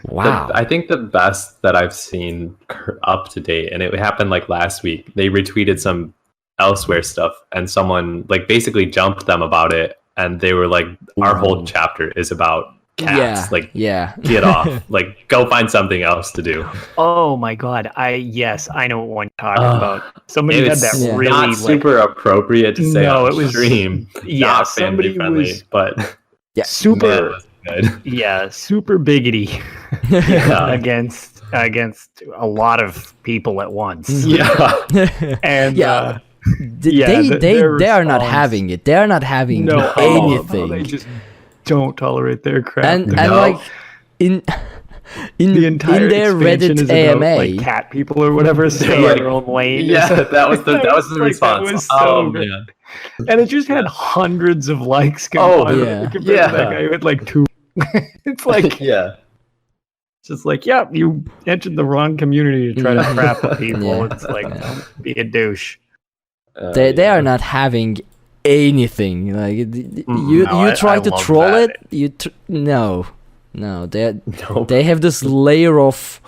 wow. I think the best that I've seen up to date, and it happened like last week, they retweeted some Elsweyr stuff, and someone like basically jumped them about it, and they were like, our whole chapter is about cats. Get off. Like, go find something else to do. Oh my god. I know what one you're talking about. Somebody had that really not super appropriate to say on stream. Not family friendly, but super good. Yeah, super biggity against a lot of people at once. Yeah. And they are not having it. They are not having anything. They just don't tolerate their crap. And like in the entire their Reddit is AMA, about, like, cat people or whatever, stay in their own lane. Yeah, that was the response. That was so good. Man. And it just had hundreds of likes compared to that guy who had like 2. It's like it's just like, you entered the wrong community to try to crap at people. It's like, don't be a douche. They are not having anything. Like you try to troll it. They have this layer of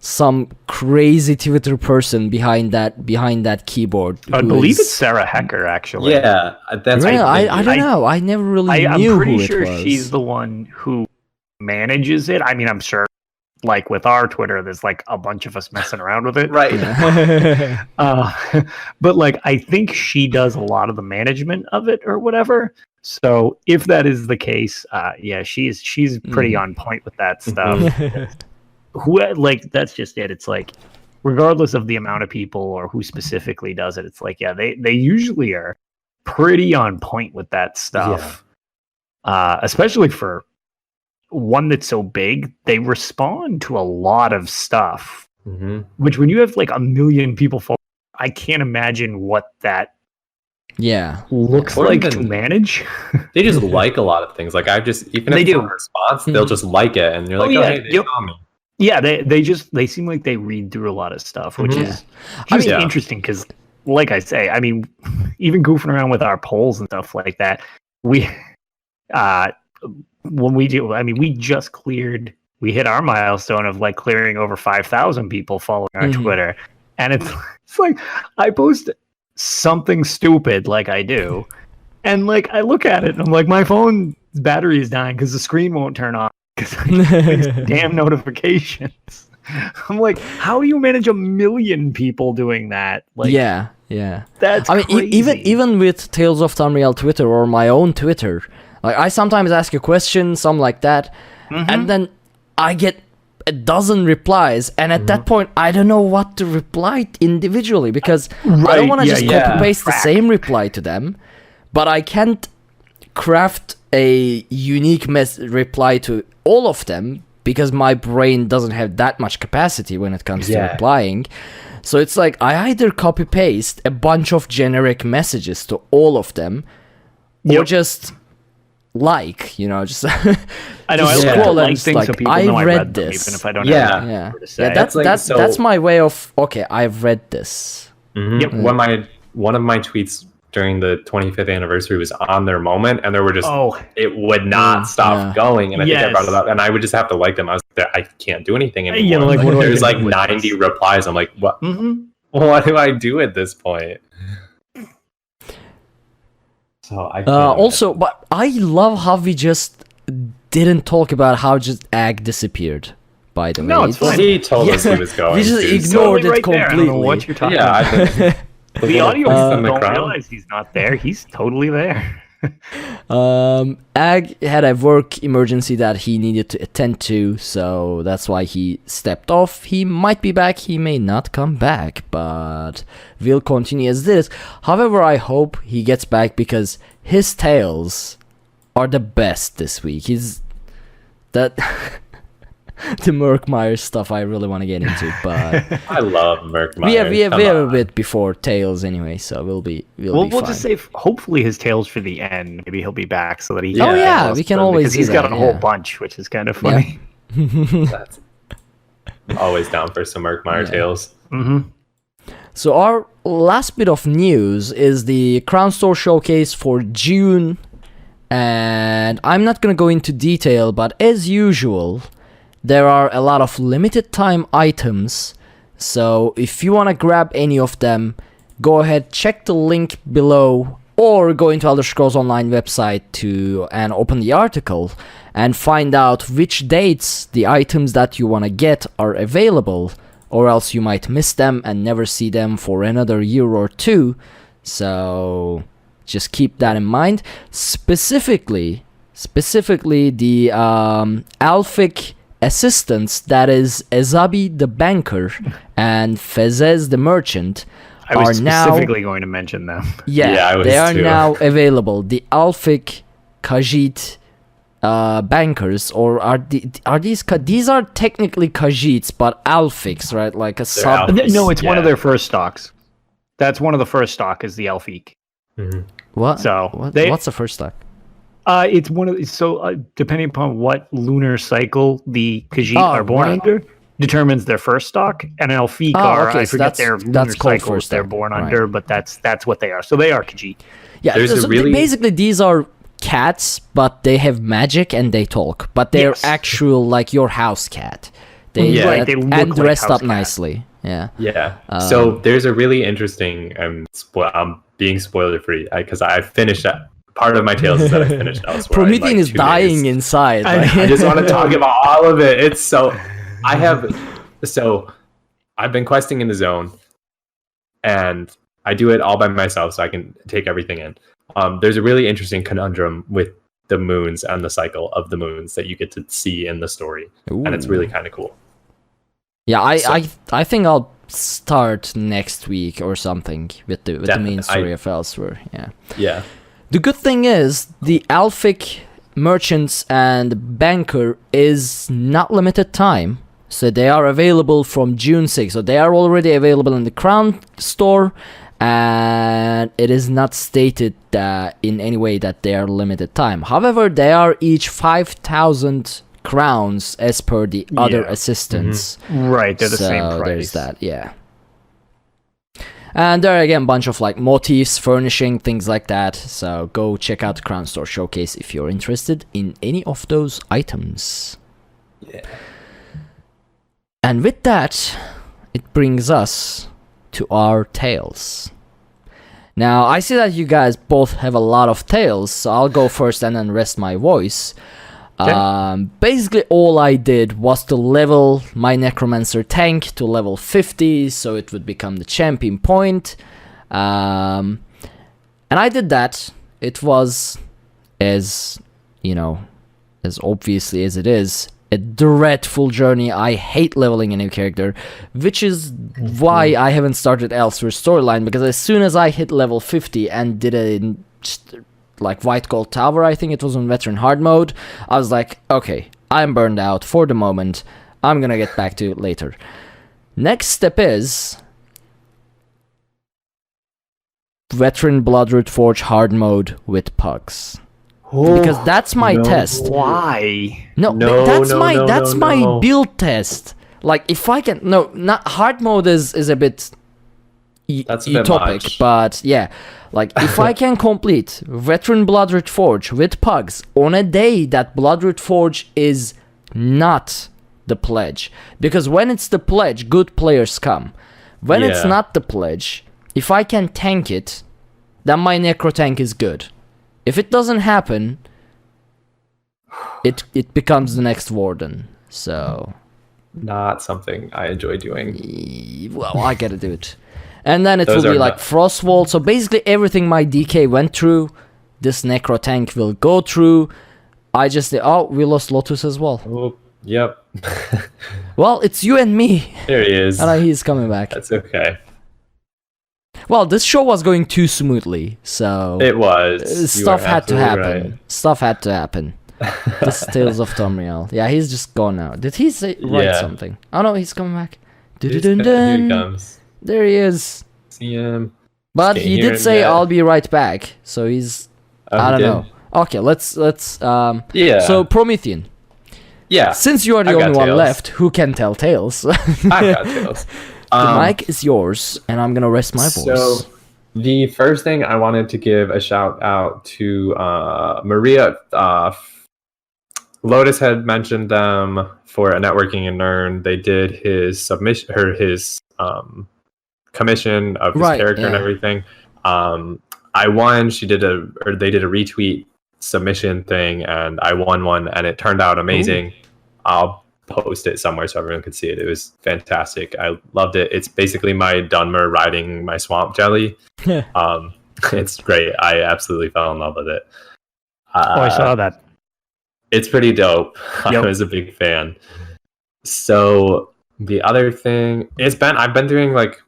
some crazy Twitter person behind that keyboard. I believe it's Sarah Hecker, actually. Yeah, that's really, I don't know. I never really knew I'm pretty who sure it was. she's the one who manages it. I mean, I'm sure, like with our Twitter, there's like a bunch of us messing around with it, right? But like, I think she does a lot of the management of it or whatever. So if that is the case, she's pretty on point with that stuff. That's just it. It's like, regardless of the amount of people or who specifically does it, it's like, they usually are pretty on point with that stuff. Especially for one that's so big, they respond to a lot of stuff. Which, when you have like 1 million people follow, I can't imagine what that looks like to manage. They just like a lot of things. Like, even if it's a response, they'll just like it, and you're like, hey, they saw me. Yeah, they seem like they read through a lot of stuff, which is just interesting because, like I say, I mean, even goofing around with our polls and stuff like that, we when we do, I mean, we just cleared we hit our milestone of like clearing over 5,000 people following our Twitter, and it's like I post something stupid like I do, and like I look at it and I'm like, my phone's battery is dying because the screen won't turn on because these damn notifications. I'm like, how do you manage 1 million people doing that? Like, yeah. that's I mean, crazy. even with Tales of Tamriel Twitter or my own Twitter, like I sometimes ask a question, something like that, and then I get a dozen replies, and at that point, I don't know what to reply individually because I don't want to just copy paste the same reply to them, but I can't craft a unique reply to all of them because my brain doesn't have that much capacity when it comes to replying. So it's like I either copy paste a bunch of generic messages to all of them, or just just I know just I scroll like and things like so people I know I read read them, this. even if I don't Yeah. have Yeah, anything to say. that's my way of I've read this. Yep. One of my tweets during the 25th anniversary was on their moment, and there were just it would not stop going, and I think I brought it up, and I would just have to like them. I was like, I can't do anything anymore. Yeah, like, what do I there's do like with 90 this? replies. I'm like, what? What do I do at this point? So I also, but I love how we just didn't talk about how just Ag disappeared. By the way, No, it's fine. He told us he was going. We just to, ignored so- it completely. I don't know what you're talking about. Yeah, The audience in the don't crowd. realize he's not there. He's totally there. Ag had a work emergency that he needed to attend to, so that's why he stepped off. He might be back, he may not come back, but we'll continue as this. However, I hope he gets back because his tales are the best this week. The Murkmire stuff I really want to get into, but I love Murkmire. we have a bit before Tales anyway, so we'll be We'll fine. just say hopefully his tales for the end. Maybe he'll be back so that he. Oh, can yeah, tell us we can them, always because do he's got that, a whole yeah. bunch, which is kind of funny. That's always down for some Murkmire tales. So our last bit of news is the Crown Store showcase for June, and I'm not gonna go into detail, but as usual, there are a lot of limited time items, so if you want to grab any of them, go ahead, check the link below, or go into Elder Scrolls Online website and open the article and find out which dates the items that you want to get are available, or else you might miss them and never see them for another year or two. So just keep that in mind. Specifically the Alphic assistants, that is Ezabi the banker and Fezez the merchant, I was are now specifically going to mention them. Yeah, I was they are too. now available. The Alphic Khajiit bankers, or are these are technically Khajiits but Alphics, right? Like a sub. Alphics. No, it's one of Yeah. their first stocks. That's one of the first stock is the Elfique. What? So, What's the first stock? It's one of depending upon what lunar cycle the Khajiit are born right. under, determines their first stock, and an Elfique okay, I so forget their that's lunar called cycles first they're stock, born right. under, but that's what they are. So they are Khajiit. Yeah, There's a so really- basically these are cats, but they have magic and they talk. But they're Yes. actual like your house cat. They Yeah. Right, they look and like dressed house up cats. nicely. Yeah. Yeah. So there's a really interesting. I'm being spoiler free because I finished that. Part of my tales is that I finished Elsweyr. Promethean in, like, is 2 dying days. inside. I just want to talk about all of it. It's so. I've been questing in the zone, and I do it all by myself, so I can take everything in. There's a really interesting conundrum with the moons and the cycle of the moons that you get to see in the story, and it's really kind of cool. Yeah, I think I'll start next week or something with the main story of Elsweyr. Yeah. Yeah. The good thing is the Alphic merchants and banker is not limited time, so they are available from June 6th. So they are already available in the Crown Store, and it is not stated in any way that they are limited time. However, they are each 5,000 crowns as per the other assistants. Right, they're the same So price. there's that, yeah. And there are again a bunch of like motifs, furnishing, things like that. So go check out the Crown Store Showcase if you're interested in any of those items. Yeah. And with that, it brings us to our tales. Now, I see that you guys both have a lot of tales, so I'll go first and then rest my voice. Okay. Basically, all I did was to level my Necromancer tank to level 50, so it would become the champion point. And I did that. It was, as obviously as it is, a dreadful journey. I hate leveling a new character, which is why I haven't started Elsweyr storyline, because as soon as I hit level 50 and did a like White Gold Tower, I think it was on veteran hard mode, I was like, okay, I'm burned out for the moment. I'm gonna get back to it later. Next step is veteran Bloodroot Forge hard mode with pugs. Because that's my test. Why? That's my no. build test. Like, if I can, not hard mode is a bit That's a bit utopic, much. but yeah, like if I can complete veteran Bloodroot Forge with pugs on a day that Bloodroot Forge is not the pledge, because when it's the pledge, good players come. When it's Yeah. not the pledge, if I can tank it, then my necro tank is good. If it doesn't happen, it becomes the next warden. So, Not something I enjoy doing. well, I gotta do it. And then it Those will be are like not- Frostwall. So basically everything my DK went through, this necro tank will go through. We lost Lotus as well. Oh, yep. Well, it's you and me. There he is. And he's coming back. That's okay. Well, this show was going too smoothly, so It was. stuff had to happen. Right. Stuff had to happen. This is Tales of Tamriel. Yeah, he's just gone now. Did he write Yeah. something? Oh no, he's coming back. Here he Dun-dun-dun-dun. comes. There he is. See him. But Just he getting here did say and I'll be right back. So he's I don't know. Okay, let's Yeah. So Promethean. yeah. Since you are the I got only one tales. left who can tell tales, the I got tales. mic is yours, and I'm gonna rest my voice. So the first thing I wanted to give a shout out to Maria. Lotus had mentioned them for a networking and learn. They did his submission, his commission of his Right, character and yeah. everything. I won. They did a retweet submission thing, and I won one, and it turned out amazing. I'll post it somewhere so everyone could see it. It was fantastic. I loved it. It's basically my Dunmer riding my swamp jelly. It's great. I absolutely fell in love with it. I saw that. It's pretty dope. Yep. I was a big fan. So the other thing I've been doing like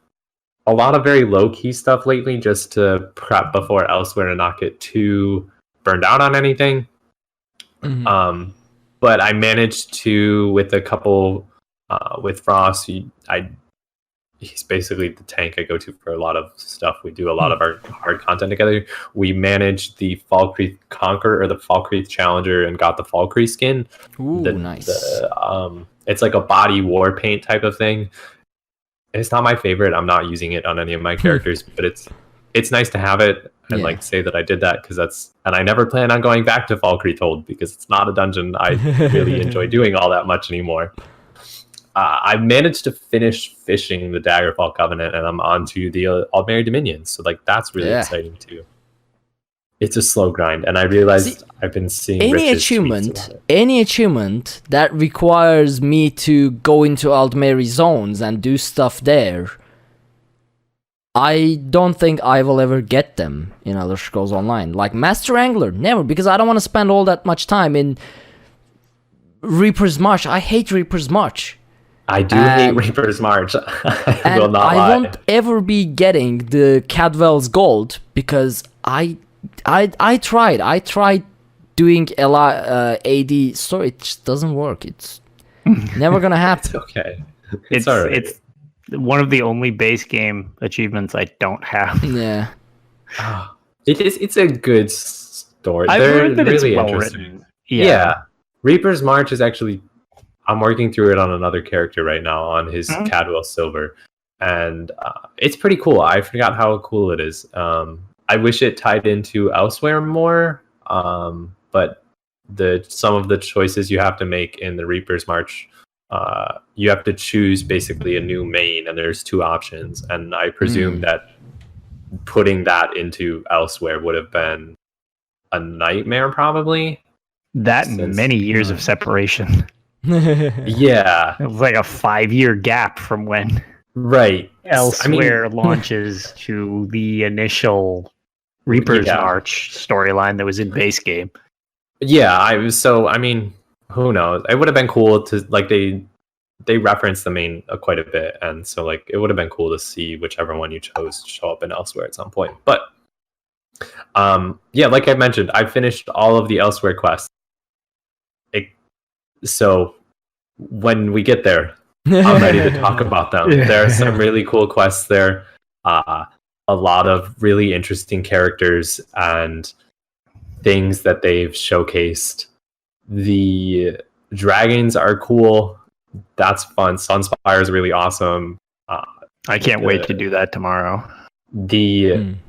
a lot of very low key stuff lately, just to prep before Elsweyr and not get too burned out on anything. Mhm. But I managed to, with a couple, with Frost, he's basically the tank I go to for a lot of stuff. We do a lot of our hard content together. We managed the Falkreath Conqueror or the Falkreath Challenger and got the Falkreath skin. Ooh, nice. It's like a body war paint type of thing. It's not my favorite. I'm not using it on any of my characters, but it's nice to have it and Yeah. like say that I did that, because and I never plan on going back to Falkreath Hold, because it's not a dungeon I really enjoy doing all that much anymore. I managed to finish fishing the Daggerfall Covenant, and I'm on to the Aldmeri Dominions, so like that's really Yeah. exciting too. It's a slow grind, and I realized I've been seeing Rich's tweets about it. any achievement that requires me to go into Aldmeri zones and do stuff there, I don't think I will ever get them in Elder Scrolls Online. Like Master Angler, never, because I don't want to spend all that much time in Reaper's March. I hate Reaper's March. I do hate Reaper's March. I will And not I lie. won't ever be getting the Cadwell's Gold because I tried doing AD story. It just doesn't work. It's never gonna happen. It's okay. It's alright. it's one of the only base game achievements I don't have. Yeah. It's a good story. I've They're heard that really it's well interesting. written. Yeah. Reaper's March is actually, I'm working through it on another character right now on his Mhm. Cadwell Silver, and it's pretty cool. I forgot how cool it is. I wish it tied into Elsweyr more, but some of the choices you have to make in the Reaper's March. You have to choose basically a new main, and there's 2 options. And I presume that putting that into Elsweyr would have been a nightmare, probably. That many years of separation. Yeah, It was like a 5-year gap from when right. Elsweyr launches to the initial Reaper's March storyline that was in base game. Yeah, I mean, who knows? It would have been cool to like they referenced the main quite a bit, and so like it would have been cool to see whichever one you chose to show up in Elsweyr at some point. But yeah, like I mentioned, I finished all of the Elsweyr quests. So when we get there, I'm ready to talk about them. There are some really cool quests there. A lot of really interesting characters and things that they've showcased. The dragons are cool. That's fun. Sunspire is really awesome. I can't wait to do that tomorrow. An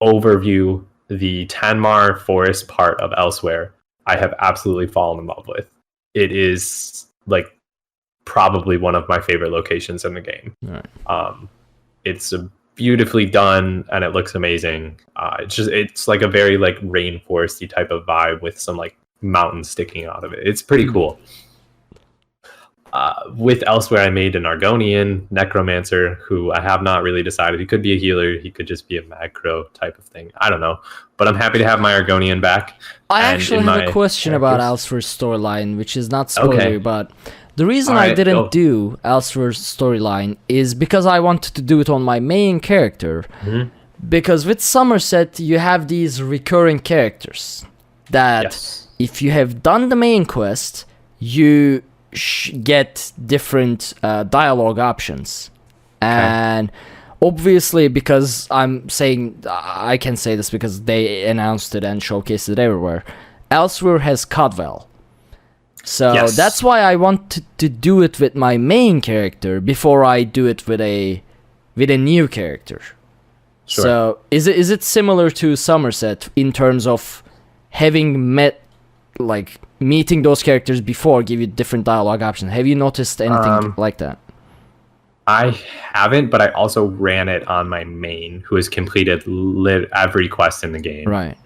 overview, the Tanmar Forest part of Elsweyr, I have absolutely fallen in love with. It is like probably one of my favorite locations in the game. Right. It's beautifully done and it looks amazing. It's like a very like rainforesty type of vibe with some like mountains sticking out of it. It's pretty cool. With Elsweyr, I made an Arkhaniir necromancer who I have not really decided. He could be a healer. He could just be a macro type of thing. I don't know. But I'm happy to have my Arkhaniir back. I actually have a question about Elsweyr's storyline, which is not spoiler, but the reason I didn't do Elsweyr's storyline is because I wanted to do it on my main character. Mm-hmm. Because with Somerset, you have these recurring characters that if you have done the main quest, you get different dialogue options. And obviously, because I can say this because they announced it and showcased it everywhere, Elsweyr has Cadwell. So that's why I wanted to do it with my main character before I do it with a new character. Sure. So is it similar to Somerset in terms of having meeting those characters before give you different dialogue options? Have you noticed anything like that? I haven't, but I also ran it on my main, who has completed every quest in the game. Right.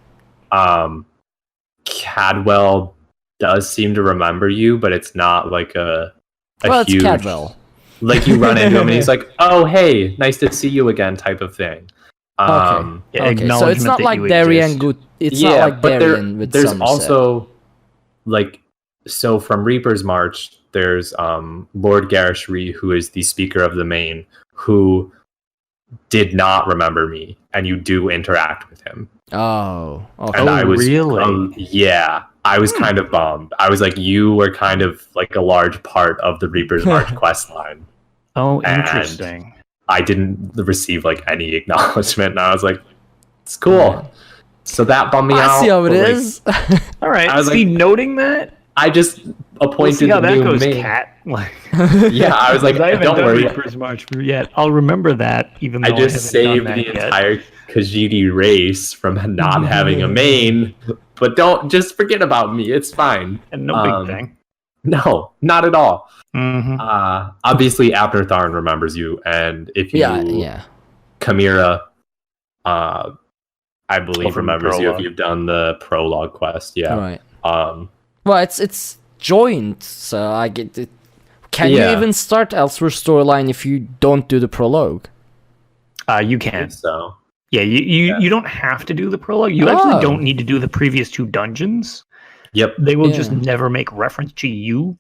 Cadwell does seem to remember you, but it's not like a huge... it's Cadwell. Like you run into him and he's like, "Oh, hey, nice to see you again," type of thing. Okay. So it's not like Darien good. It's not like Darien with there's Somerset. Also so from Reaper's March, there's Lord Garishri, who is the speaker of the main, who did not remember me, and you do interact with him. Oh, okay. And I was really? I was kind of bummed. I was like, you were kind of like a large part of the Reaper's March quest line. Oh, interesting. I didn't receive like any acknowledgement, and I was like, it's cool. Yeah. So that bummed me out. I see how it is. All right. I was noting that. I just appointed how that goes, main. Cat. Yeah, I was like, I haven't don't done worry. Reaper's March yet. I'll remember that, even though I just saved the entire Khajiit race from not having a main. But don't just forget about me. It's fine. And no big thing. No, not at all. Mm-hmm. Obviously, Abner Tharn remembers you, and if you, Chimera, I believe remembers you if you've done the prologue quest. Yeah. Right. Well, it's joint, so I get it. Can you even start Elsweyr's storyline if you don't do the prologue? You can. So. Yeah, you don't have to do the prologue. You actually don't need to do the previous 2 dungeons. Yep. They will just never make reference to you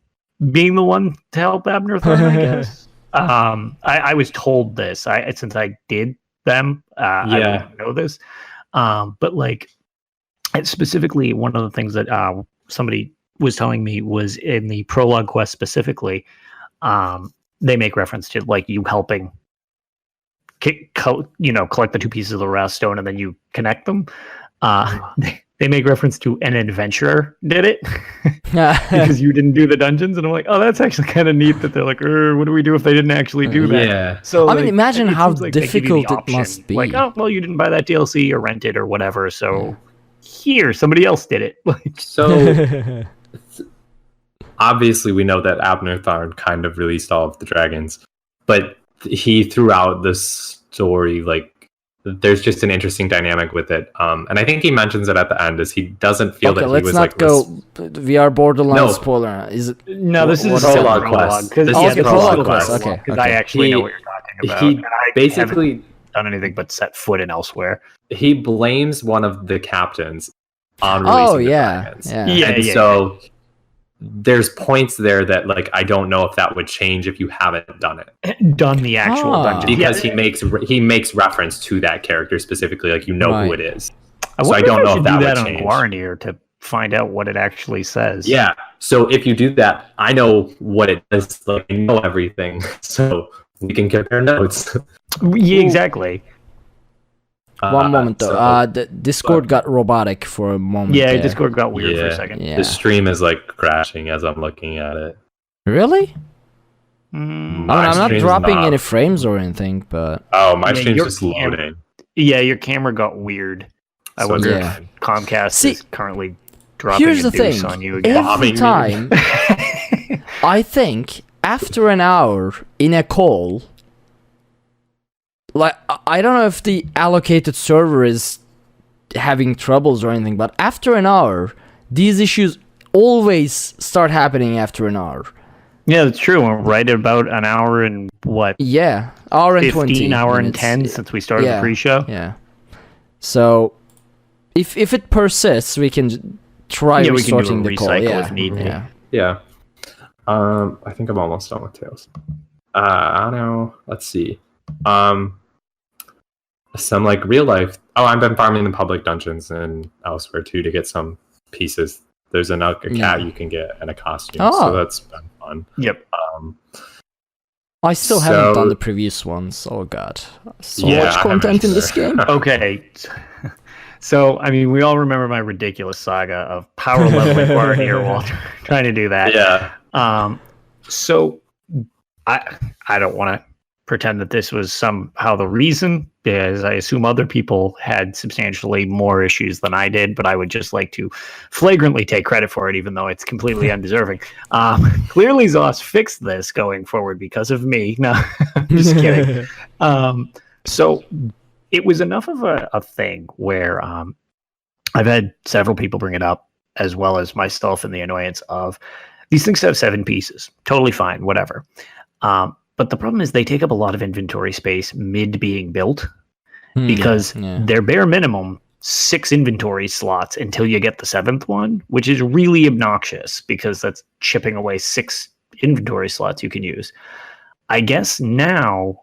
being the one to help Abner Tharn, I guess. I was told this. Since I did them, I didn't know this. But specifically, one of the things that somebody was telling me was in the prologue quest specifically, they make reference to you helping collect the 2 pieces of the Wrath Stone and then you connect them. They make reference to an adventurer did it because you didn't do the dungeons, and I'm like, oh, that's actually kind of neat that they're like, what do we do if they didn't actually do that? Yeah. So I mean, imagine how difficult it must be. Like, oh, well, you didn't buy that DLC or rent it or whatever, so here, somebody else did it. So obviously we know that Abner Tharn kind of released all of the dragons, but he threw out the story, like there's just an interesting dynamic with it. And I think he mentions it at the end, is he doesn't feel that he was like... let's not go... We are borderline spoiler. Is it... No, this is prologue quest. This is prologue quest. Okay. Because I actually know what you're talking about. He basically... done anything but set foot in Elsweyr. He blames one of the captains on releasing the dragons. And so there's points there that, like, I don't know if that would change if you haven't done it. Done the actual dungeon. Because he makes reference to that character specifically, like, you know who it is. So I don't know if that would change. On Arkhaniir to find out what it actually says. Yeah. So if you do that, I know what it is. Like, I know everything. So we can compare notes. Yeah, exactly. One moment though. The Discord got robotic for a moment. Yeah, there. Discord got weird for a second. Yeah. The stream is like crashing as I'm looking at it. Really? I'm not dropping any frames or anything, but... Oh, my stream's just loading. Yeah, your camera got weird. I wonder if Comcast is currently dropping here's the thing. On you again. Every time, I think, after an hour in a call... Like, I don't know if the allocated server is having troubles or anything, but after an hour, these issues always start happening after an hour. Yeah, that's true. We're right about an hour and what? Yeah, hour and 15, 20. Hour and 10 since we started the pre-show. Yeah. So, if it persists, we can try restarting the call. If need be. Yeah. I think I'm almost done with Tales. I don't know. Let's see. Some like real life. Oh, I've been farming the public dungeons and Elsweyr too to get some pieces. There's a cat you can get and a costume, so that's been fun. Yep. I still haven't done the previous ones. Oh god, so much content in this game. Okay. So, I mean, we all remember my ridiculous saga of power leveling Arkhaniir while trying to do that. Yeah. So, I don't want to pretend that this was somehow the reason, because I assume other people had substantially more issues than I did, but I would just like to flagrantly take credit for it, even though it's completely undeserving. Clearly, Zos fixed this going forward because of me. No, I'm just kidding. So it was enough of a thing where I've had several people bring it up, as well as myself, and the annoyance of these things have 7 pieces. Totally fine, whatever. But the problem is they take up a lot of inventory space mid being built, because they're bare minimum 6 inventory slots until you get the 7th one, which is really obnoxious because that's chipping away 6 inventory slots you can use. I guess now,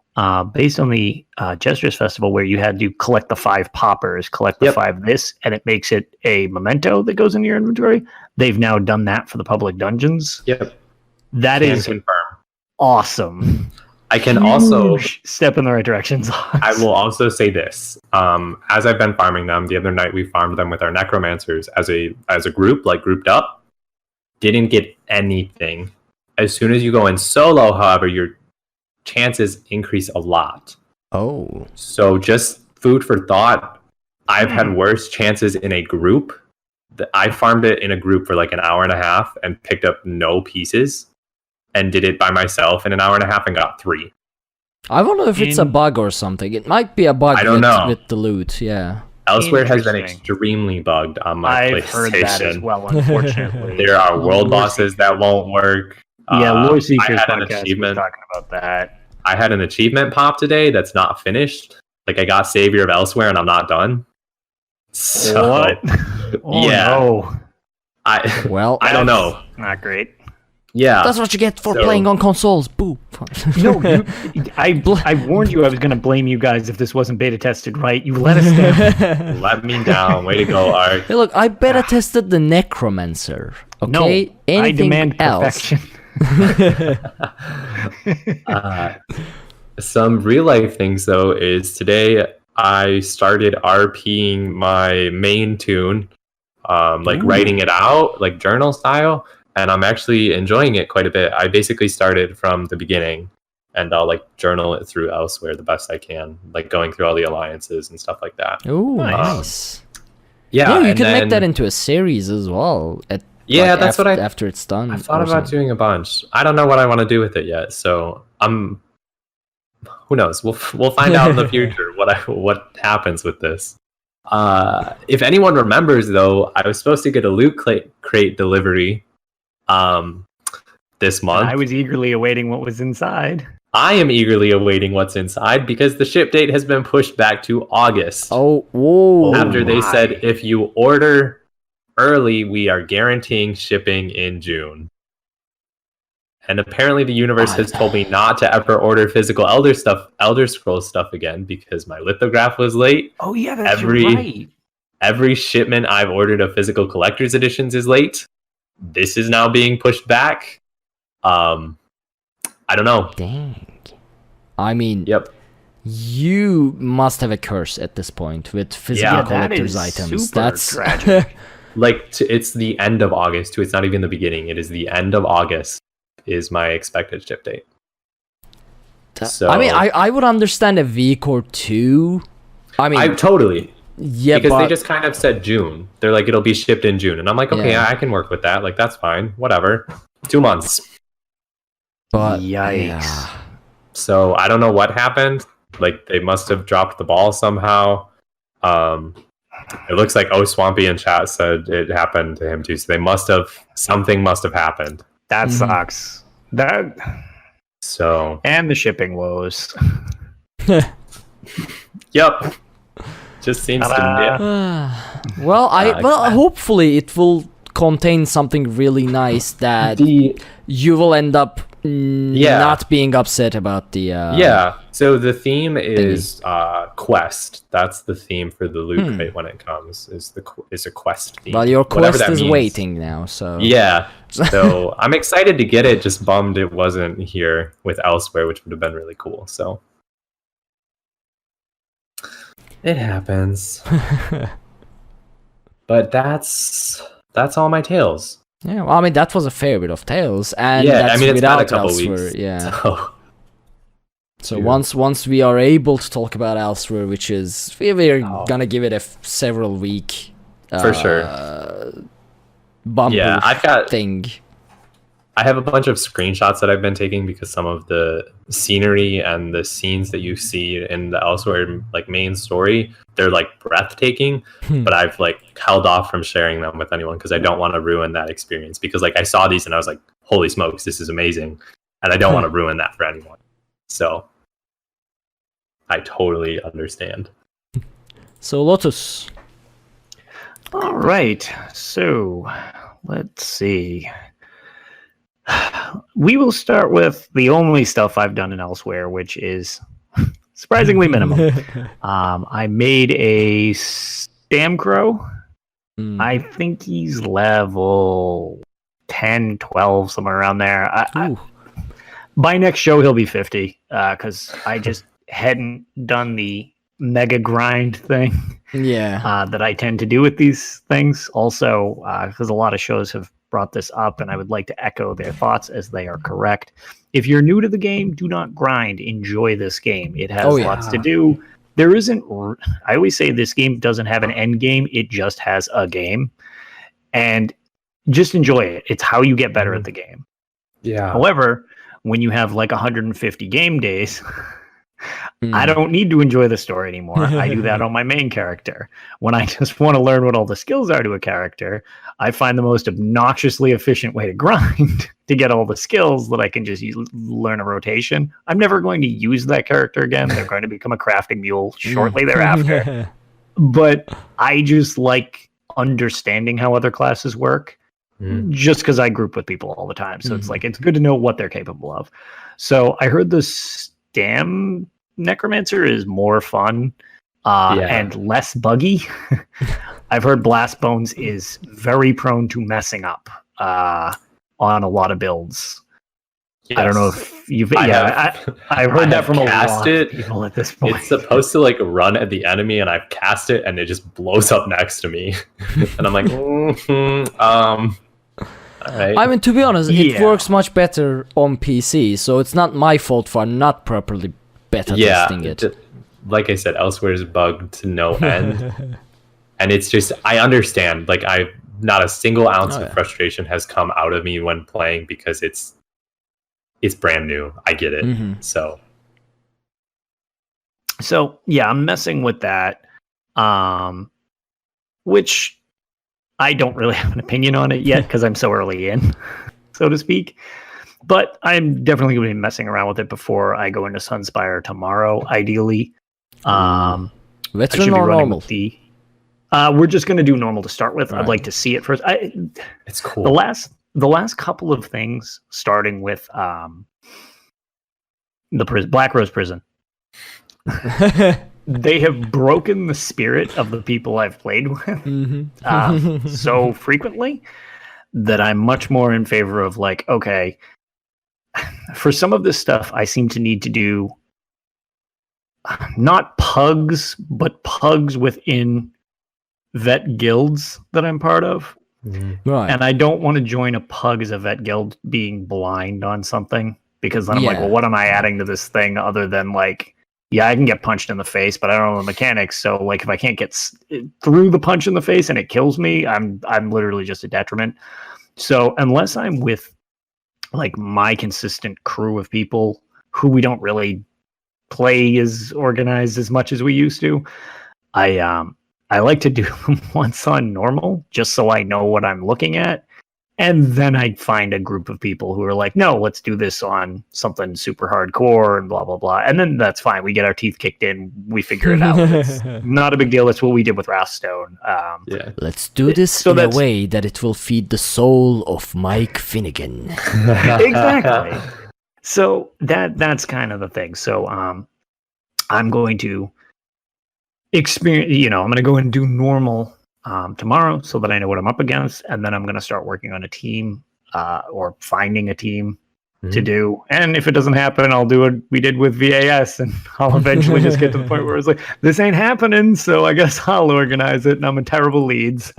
based on the Jester's Festival, where you had to collect the 5 poppers, collect the 5 this, and it makes it a memento that goes into your inventory, they've now done that for the public dungeons. Yep. That is confirm. Awesome. I can also step in the right direction. I will also say this. As I've been farming them, the other night we farmed them with our necromancers as a group, like grouped up. Didn't get anything. As soon as you go in solo, however, your chances increase a lot. Oh. So just food for thought. I've had worse chances in a group. I farmed it in a group for like an hour and a half and picked up no pieces. And did it by myself in an hour and a half and got 3. I wonder if it's a bug or something. It might be a bug with the loot, yeah. Elsweyr has been extremely bugged on my PlayStation. I've heard that as well, unfortunately. There are world bosses that won't work. Yeah, Lore Seekers I had an podcast was talking about that. I had an achievement pop today that's not finished. Like, I got Savior of Elsweyr and I'm not done. So, what? No. I don't know. Not great. Yeah, that's what you get for playing on consoles. Boo. No, I warned you I was going to blame you guys if this wasn't beta tested right. You let us down. Let me down. Way to go, Ark. Hey, look, I beta tested the Necromancer. Okay, no, anything I demand else? Perfection. Some real life things though is today I started RPing my main tune, writing it out like journal style. And I'm actually enjoying it quite a bit. I basically started from the beginning, and I'll like journal it through Elsweyr the best I can, like going through all the alliances and stuff like that. Oh, nice. Yeah, you and can make then- that into a series as well. That's what after it's done. I thought or about something. doing a bunch. I don't know what I want to do with it yet, so who knows? We'll find out in the future what happens with this. If anyone remembers, though, I was supposed to get a loot crate delivery this month. I was eagerly awaiting what was inside. I am eagerly awaiting what's inside because the ship date has been pushed back to August. Oh, whoa! After they my. said if you order early, we are guaranteeing shipping in June. And apparently the universe has told me not to ever order physical Elder Scrolls stuff again because my lithograph was late. Oh yeah, that's Every- right. Every shipment I've ordered of physical collector's editions is late. This is now being pushed back. I don't know. Dang. I mean, Yep. you must have a curse at this point with physical Yeah, that collector's is items. super That's tragic. It's the end of August too. It's not even the beginning. It is the end of August is my expected ship date. So I mean, I would understand a week or two. I mean, I totally yeah, because but they just kind of said June. They're like it'll be shipped in June, and I'm like, okay, Yeah. I can work with that. Like that's fine, whatever. 2 months. but Yikes. yeah. So I don't know what happened. Like they must have dropped the ball somehow. It looks like Swampy in chat said it happened to him too. So something must have happened. That Mhm. sucks. That So and the shipping woes. yep, just seems Ta-da. to well, exactly. hopefully it will contain something really nice that the you will end up Yeah. not being upset about the yeah. So the theme is quest. That's the theme for the loot crate when it comes. Is a quest theme. Well, your Whatever quest that is means. waiting now, so Yeah. So I'm excited to get it. Just bummed it wasn't here with Elsweyr, which would have been really cool. So it happens. But that's all my tales. yeah. Well, I mean, that was a fair bit of Tales, and Yeah, that's I mean it's been without a couple Elsweyr. weeks. Yeah. So So Yeah. once we are able to talk about Elsweyr, which is we're Oh. gonna give it a several week For sure. bumper yeah, thing. I have a bunch of screenshots that I've been taking because some of the scenery and the scenes that you see in the Elsweyr like main story, they're like breathtaking, but I've like held off from sharing them with anyone because I don't want to ruin that experience because like I saw these and I was like, holy smokes, this is amazing. And I don't want to ruin that for anyone. So I totally understand. So Lotus. All right. So let's see. We will start with the only stuff I've done in Elsweyr, which is surprisingly minimum. I made a Stamcrow. Mm. I think he's level 10, 12, somewhere around there. Ooh. By next show, he'll be 50, because I just hadn't done the mega grind thing Yeah. that I tend to do with these things. Also, because a lot of shows have brought this up, and I would like to echo their thoughts as they are correct. If you're new to the game, do not grind. Enjoy this game. It has Oh, yeah. lots to do. There isn't... I always say this game doesn't have an end game. It just has a game. And just enjoy it. It's how you get better at the game. Yeah. However, when you have like 150 game days... Mm. I don't need to enjoy the story anymore. I do that on my main character. When I just want to learn what all the skills are to a character, I find the most obnoxiously efficient way to grind to get all the skills that I can just learn a rotation. I'm never going to use that character again. They're going to become a crafting mule shortly thereafter. But I just like understanding how other classes work just because I group with people all the time. So it's like, it's good to know what they're capable of. So I heard the Stam Necromancer is more fun and less buggy. I've heard Blast Bones is very prone to messing up on a lot of builds. Yes. I don't know if you've... I've heard that from a cast lot it. of people at this point. It's supposed to like run at the enemy, and I've cast it, and it just blows up next to me, and I'm like, all right. I mean, to be honest, it Yeah. works much better on PC, so it's not my fault for not properly beta testing it. Like I said, Elsweyr is bugged to no end. And it's just, I understand. Like, not a single ounce Oh, of yeah. frustration has come out of me when playing because it's brand new. I get it. Mhm. So yeah, I'm messing with that, which I don't really have an opinion on it yet because I'm so early in, so to speak. But I'm definitely going to be messing around with it before I go into Sunspire tomorrow, ideally. I Veteran should be or running normal? with the. We're just going to do normal to start with. Right. I'd like to see it first. It's cool. The last couple of things, starting with the Black Rose Prison, they have broken the spirit of the people I've played with Mhm. so frequently that I'm much more in favor of, like, okay, for some of this stuff, I seem to need to do not pugs, but pugs within vet guilds that I'm part of. Right. And I don't want to join a pug as a vet guild being blind on something, because then I'm like, Yeah. well, what am I adding to this thing other than, like, yeah, I can get punched in the face, but I don't know the mechanics. So, like, if I can't get through the punch in the face and it kills me, I'm literally just a detriment. So unless I'm with, like, my consistent crew of people who we don't really play as organized as much as we used to, I like to do them once on normal, just so I know what I'm looking at. And then I find a group of people who are like, no, let's do this on something super hardcore and blah, blah, blah. And then that's fine. We get our teeth kicked in. We figure it out. It's not a big deal. That's what we did with Wrathstone. Yeah. Let's do this So in a that's- way that it will feed the soul of Mike Finnegan. Exactly. So that's kind of the thing. So I'm going to experience, I'm going to go and do normal tomorrow so that I know what I'm up against, and then I'm going to start working on a team or finding a team to do. And if it doesn't happen, I'll do what we did with VAS, and I'll eventually just get to the point where it's like, this ain't happening, so I guess I'll organize it, and I'm a terrible lead. So.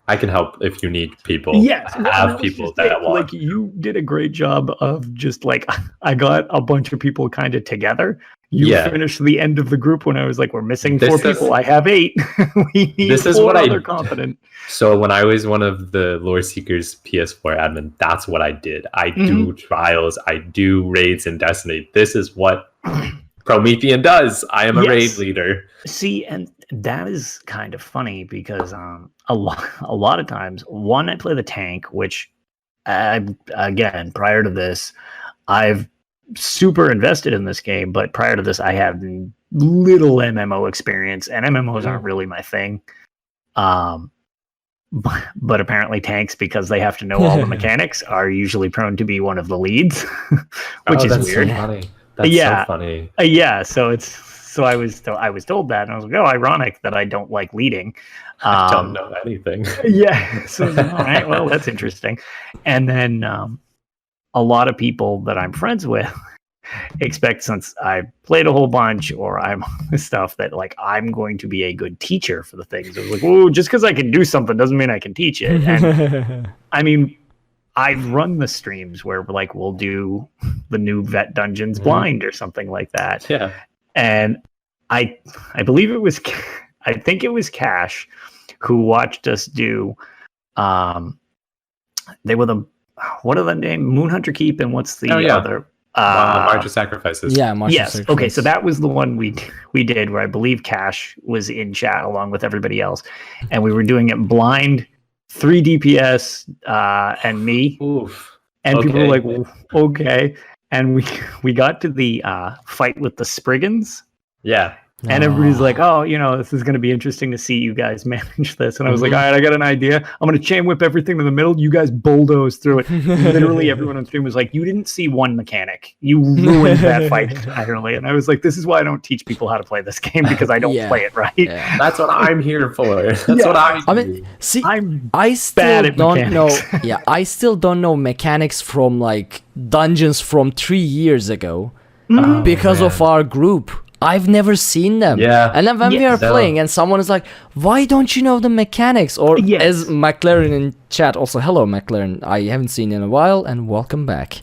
I can help if you need people. Yes, I well, have was people just that it. want. Like, you did a great job of just, like, I got a bunch of people kind of together. You Yeah. finished the end of the group when I was like, we're missing This 4 is- people. I have 8. We need This is 4 what I- other competent. So when I was one of the Lore Seekers PS4 admin, that's what I did. I do trials, I do raids in Destiny. This is what Promethean does. I am a Yes. raid leader. See, and that is kind of funny because a lot of times, one, I play the tank, which again, prior to this, I've super invested in this game, but prior to this, I had little MMO experience, and MMOs aren't really my thing. But apparently tanks, because they have to know all the mechanics, are usually prone to be one of the leads, which is that's weird. So funny. That's Yeah. so funny. Yeah, so I was told that, and I was like, oh, ironic that I don't like leading. I don't know anything. Yeah, so all right, well, that's interesting. And then a lot of people that I'm friends with expect, since I played a whole bunch or I'm on this stuff, that, like, I'm going to be a good teacher for the things. I was like, oh, just because I can do something doesn't mean I can teach it. And I mean, I've run the streams where, like, we'll do the new vet dungeons blind or something like that. Yeah. And I believe it was, I think it was Cash who watched us do, they were the, what are the name? Moonhunter Keep, and what's the other? March of Sacrifices. Yeah, March of Yes. Sacrifice. Okay, so that was the one we did, where I believe Cash was in chat along with everybody else, and we were doing it blind, 3 DPS, and me. Oof. And people were Okay. like, "Well, okay," and we got to the fight with the Spriggans. Yeah. And everybody's like, oh, this is going to be interesting to see you guys manage this. And I was like, all right, I got an idea. I'm going to chain whip everything to the middle. You guys bulldoze through it. Literally everyone on stream was like, you didn't see one mechanic. You ruined that fight entirely. And I was like, this is why I don't teach people how to play this game, because I don't Yeah. play it right. Yeah. That's what I'm here for. That's Yeah. what I I mean, see, I'm I bad still at don't know. mechanics. Yeah, I still don't know mechanics from, like, dungeons from 3 years ago Mm-hmm. because man. of our group. I've never seen them. Yeah. And then when we are So- playing and someone is like, why don't you know the mechanics? Or Yes. as McLaren in chat, also, hello McLaren, I haven't seen you in a while and welcome back.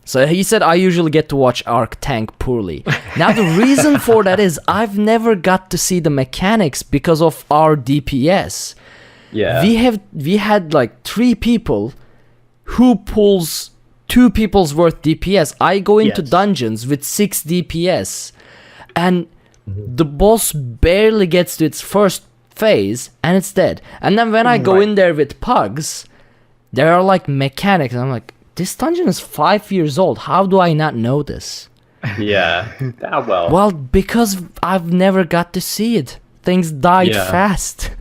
So he said, I usually get to watch Ark tank poorly. Now the reason for that is I've never got to see the mechanics because of our DPS. Yeah. We had like 3 people who pulls 2 people's worth DPS. I go into Yes. dungeons with 6 DPS, and the boss barely gets to its first phase, and it's dead. And then when I go Right. in there with pugs, there are like mechanics, and I'm like, this dungeon is 5 years old. How do I not know this? Yeah. Ah, well. Well, because I've never got to see it. Things died Yeah. fast.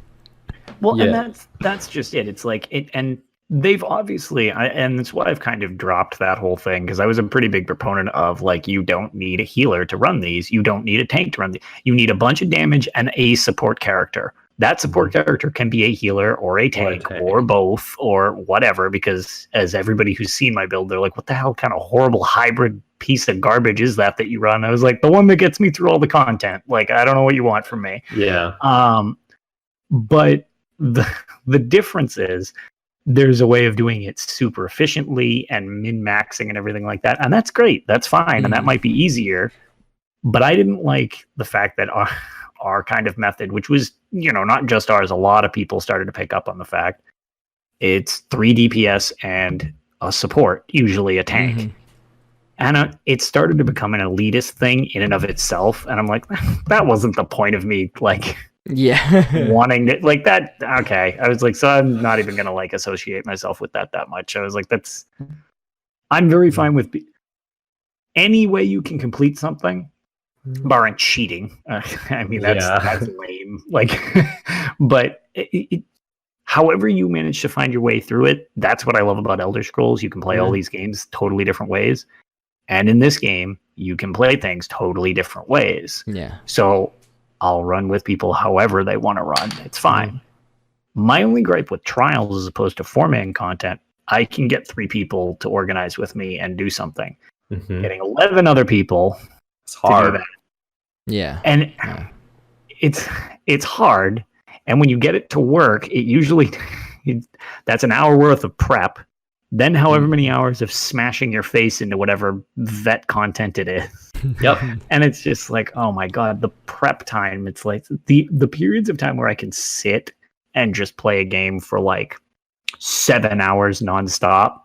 Well, Yeah. and that's just it. It's like it, and they've obviously, and that's why I've kind of dropped that whole thing, because I was a pretty big proponent of like, you don't need a healer to run these, you don't need a tank to run these, you need a bunch of damage and a support character. That support character can be a healer or a tank or both or whatever, because as everybody who's seen my build, they're like, what the hell kind of horrible hybrid piece of garbage is that you run? I was like, the one that gets me through all the content. Like, I don't know what you want from me. Yeah. But the difference is there's a way of doing it super efficiently and min-maxing and everything like that. And that's great. That's fine. And that might be easier. But I didn't like the fact that our kind of method, which was, not just ours, a lot of people started to pick up on the fact it's 3 DPS and a support, usually a tank. And it started to become an elitist thing in and of itself. And I'm like, that wasn't the point of me, like, Yeah. wanting to, like, that. Okay. I was like, so I'm not even going to, like, associate myself with that much. I was like, I'm very fine with any way you can complete something, barring cheating. I mean, that's lame. Like, but however you manage to find your way through it, that's what I love about Elder Scrolls. You can play all these games totally different ways. And in this game, you can play things totally different ways. Yeah. So I'll run with people however they want to run. It's fine. My only gripe with trials, as opposed to 4-man content, I can get 3 people to organize with me and do something. Getting 11 other people, It's hard. to do that. Yeah. And it's hard. And when you get it to work, it usually that's an hour worth of prep. Then however many hours of smashing your face into whatever vet content it is. Yep. And it's just like, oh my God, the prep time. It's like the periods of time where I can sit and just play a game for like 7 hours nonstop.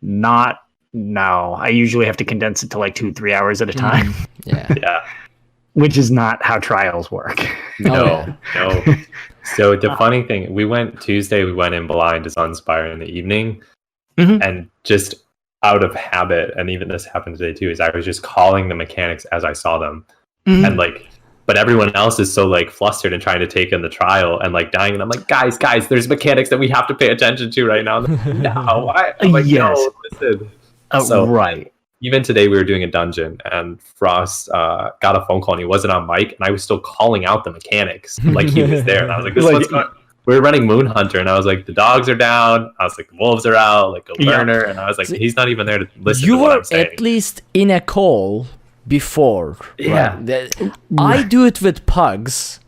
No, I usually have to condense it to like 2-3 hours at a time, Yeah. Yeah. which is not how trials work. No. So the funny thing, Tuesday, we went in blind to Sunspire in the evening, and just out of habit, and even this happened today too, is I was just calling the mechanics as I saw them. And like, but everyone else is so like flustered and trying to take in the trial and like dying. And I'm like, guys, there's mechanics that we have to pay attention to right now. No, why? I'm like, Yes. no, listen. So, right. Even today, we were doing a dungeon, and Frost got a phone call, and he wasn't on mic, and I was still calling out the mechanics like he was there, and I was like, "This is what's going." We were running Moon Hunter, and I was like, "The dogs are down." I was like, "The wolves are out." Like a learner, and I was like, "He's not even there to listen You to what were I'm saying." at least in a call before. Yeah. Right? I do it with pugs.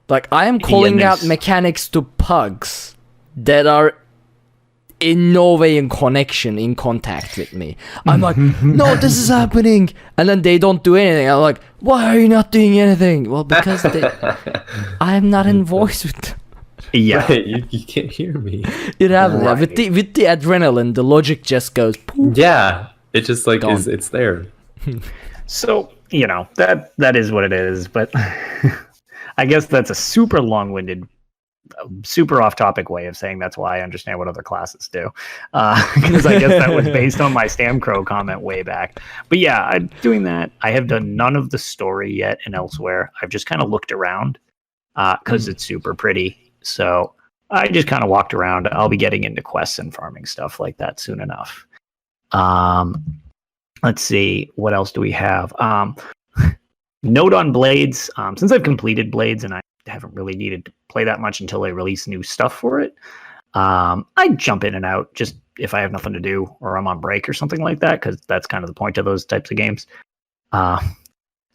Like, I am calling out there's- mechanics to pugs that are in no way in contact with me. I'm like, no, this is happening. And then they don't do anything. I'm like, why are you not doing anything? Well, because I am not in voice with them. Yeah. Right, you can't hear me. It happens. Right. With the adrenaline, the logic just goes poof. Yeah, it just like Gone. it's there. So, that is what it is. But I guess that's a super long-winded, super off-topic way of saying that's why I understand what other classes do. Because I guess that was based on my Stamcrow comment way back. But yeah, I'm doing that. I have done none of the story yet in Elsweyr. I've just kind of looked around because it's super pretty. So I just kind of walked around. I'll be getting into quests and farming stuff like that soon enough. Let's see. What else do we have? Note on Blades. Since I've completed Blades and I haven't really needed to play that much until they release new stuff for it, I jump in and out just if I have nothing to do or I'm on break or something like that, because that's kind of the point of those types of games.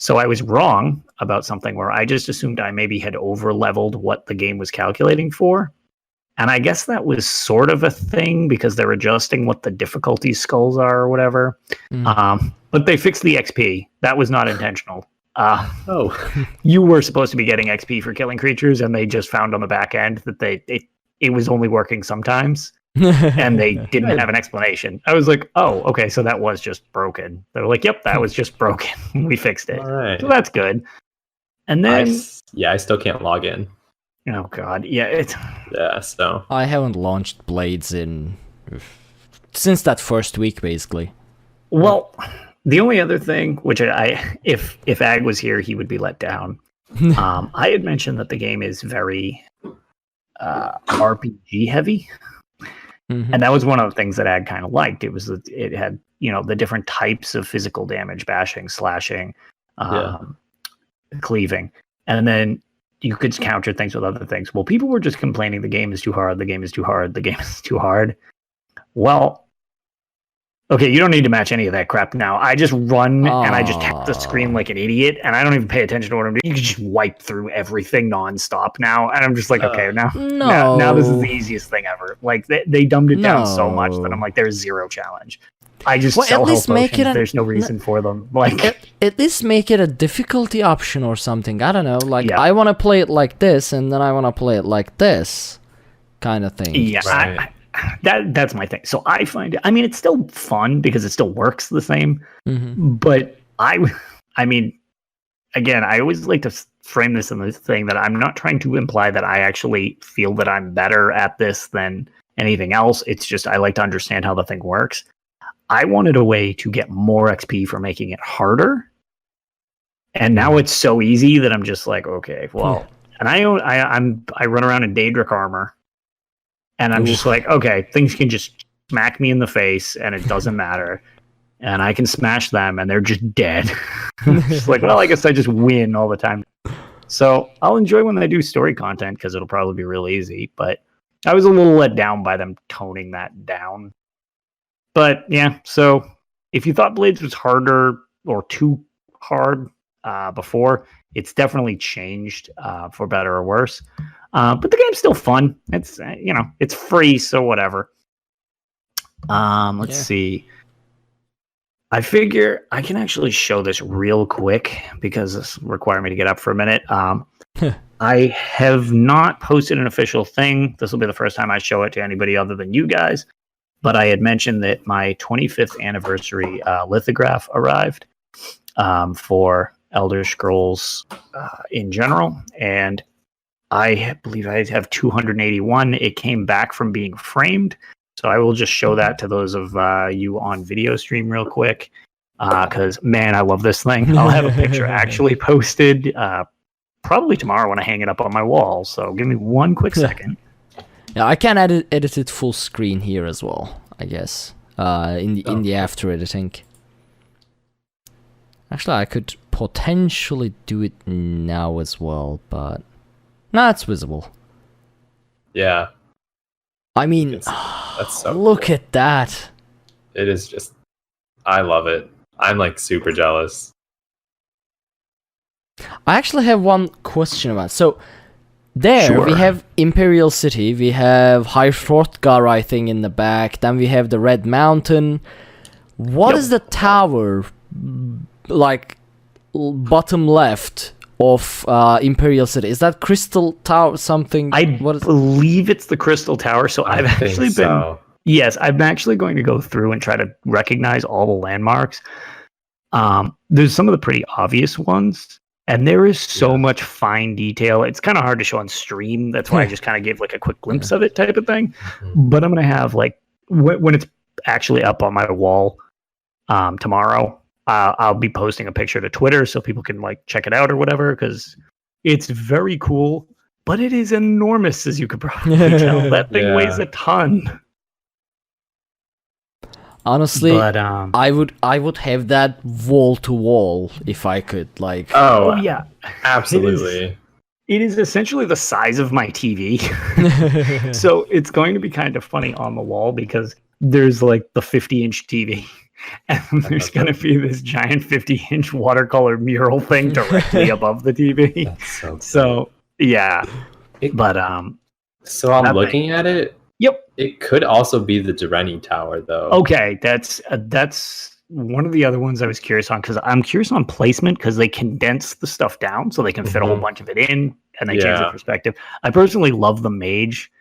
So I was wrong about something where I just assumed I maybe had over-leveled what the game was calculating for. And I guess that was sort of a thing because they're adjusting what the difficulty skulls are or whatever. But they fixed the XP. That was not intentional. You were supposed to be getting XP for killing creatures, and they just found on the back end that it was only working sometimes. And they didn't have an explanation. I was like, oh, okay, so that was just broken. They were like, yep, that was just broken. We fixed it. All right. So that's good. And then... I still can't log in. Oh, God. Yeah, so... I haven't launched Blades since that first week, basically. Well, the only other thing, which if Ag was here, he would be let down. I had mentioned that the game is very RPG heavy. Mm-hmm. And that was one of the things that Ag kind of liked. It was that it had, the different types of physical damage, bashing, slashing, cleaving. And then you could counter things with other things. Well, people were just complaining the game is too hard, the game is too hard, the game is too hard. Well, okay, you don't need to match any of that crap now. I just run and I just tap the screen like an idiot, and I don't even pay attention to what I'm doing. You can just wipe through everything nonstop now, and I'm just like, okay, now this is the easiest thing ever. Like they dumbed it down so much that I'm like, there's zero challenge. I just sell health potions. There's no reason for them. Like at least make it a difficulty option or something. I don't know. Like I want to play it like this, and then I want to play it like this, kind of thing. Yeah. Right. That's my thing. So I find it, it's still fun because it still works the same. Mm-hmm. But I mean, again, I always like to frame this in the thing that I'm not trying to imply that I actually feel that I'm better at this than anything else. It's just I like to understand how the thing works. I wanted a way to get more XP for making it harder. And now it's so easy that I'm just like, okay, well, and I run around in Daedric armor. And I'm just like, okay, things can just smack me in the face and it doesn't matter. And I can smash them and they're just dead. Just like, well, I guess I just win all the time. So I'll enjoy when they do story content because it'll probably be real easy. But I was a little let down by them toning that down. But yeah, so if you thought Blades was harder or too hard before, it's definitely changed for better or worse. But the game's still fun. It's it's free, so whatever. Let's see. I figure I can actually show this real quick because this requires me to get up for a minute. I have not posted an official thing. This will be the first time I show it to anybody other than you guys. But I had mentioned that my 25th anniversary lithograph arrived for Elder Scrolls in general, and I believe I have 281. It came back from being framed. So I will just show that to those of you on video stream real quick. Because, man, I love this thing. I'll have a picture actually posted probably tomorrow when I hang it up on my wall. So give me one quick second. Yeah, I can edit it full screen here as well, I guess. In the after editing. Actually, I could potentially do it now as well, but... No, it's visible. Yeah. I mean, that's so look cool. at that. It is just, I love it. I'm like super jealous. I actually have one question about it. So, there we have Imperial City, we have High Hrothgar, I think, in the back, then we have the Red Mountain. What is the tower, like, bottom left of Imperial City? Is that Crystal Tower something? I believe it's the Crystal Tower. So I've actually been... Yes, I'm actually going to go through and try to recognize all the landmarks. There's some of the pretty obvious ones, and there is so much fine detail. It's kind of hard to show on stream. That's why I just kind of gave like a quick glimpse of it type of thing. But I'm going to have like, when it's actually up on my wall tomorrow, I'll be posting a picture to Twitter so people can like check it out or whatever, because it's very cool, but it is enormous, as you could probably tell. That thing weighs a ton. Honestly, but, I would have that wall to wall if I could. Like, oh yeah, absolutely. It is essentially the size of my TV. So it's going to be kind of funny on the wall because there's like the 50-inch TV. and there's going to be this giant 50-inch watercolor mural thing directly above the TV. That's so cool. So yeah, so I'm looking at it. Yep. It could also be the Durrani Tower, though. Okay, that's one of the other ones I was curious on, because I'm curious on placement, because they condense the stuff down so they can fit a whole bunch of it in, and they change the perspective. I personally love the mage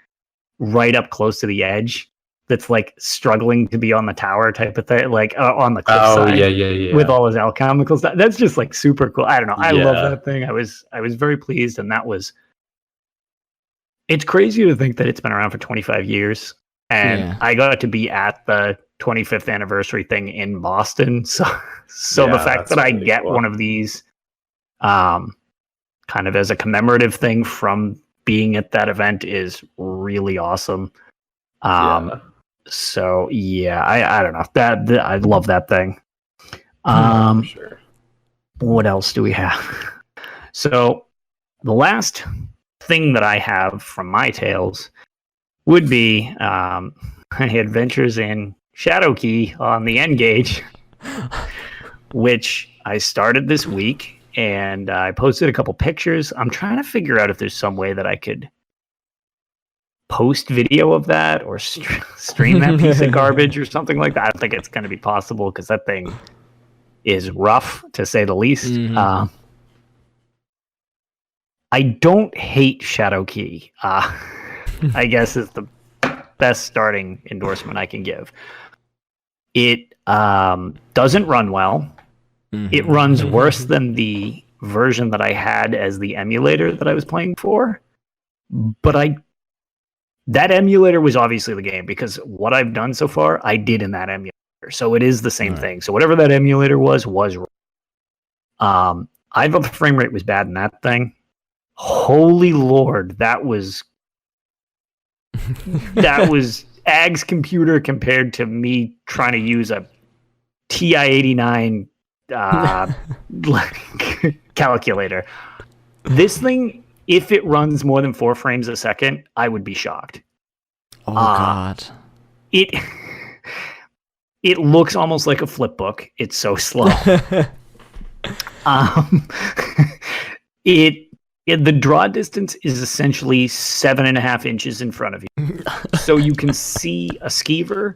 right up close to the edge that's like struggling to be on the tower type of thing, like on the cliff side with all his alchemical stuff. That's just like super cool. I don't know. I love that thing. I was very pleased, and it's crazy to think that it's been around for 25 years. And I got to be at the 25th anniversary thing in Boston. So the fact that I get one of these kind of as a commemorative thing from being at that event is really awesome. So yeah, I don't know, that I love that thing. Sure. What else do we have? So the last thing that I have from my tales would be my adventures in Shadowkey on the N-Gage, which I started this week, and I posted a couple pictures. I'm trying to figure out if there's some way that I could post video of that or stream that piece of garbage or something like that. I don't think it's going to be possible, because that thing is rough, to say the least. I don't hate Shadowkey. I guess is the best starting endorsement I can give. It doesn't run well. It runs worse than the version that I had as the emulator that I was playing for. But that emulator was obviously the game, because what I've done so far, I did in that emulator. So it is the same thing. So whatever that emulator was wrong. I thought the frame rate was bad in that thing. Holy Lord, that was Ag's computer compared to me trying to use a TI-89 calculator. This thing, if it runs more than 4 frames a second, I would be shocked. Oh God! It looks almost like a flip book. It's so slow. The draw distance is essentially 7.5 inches in front of you. So you can see a skeever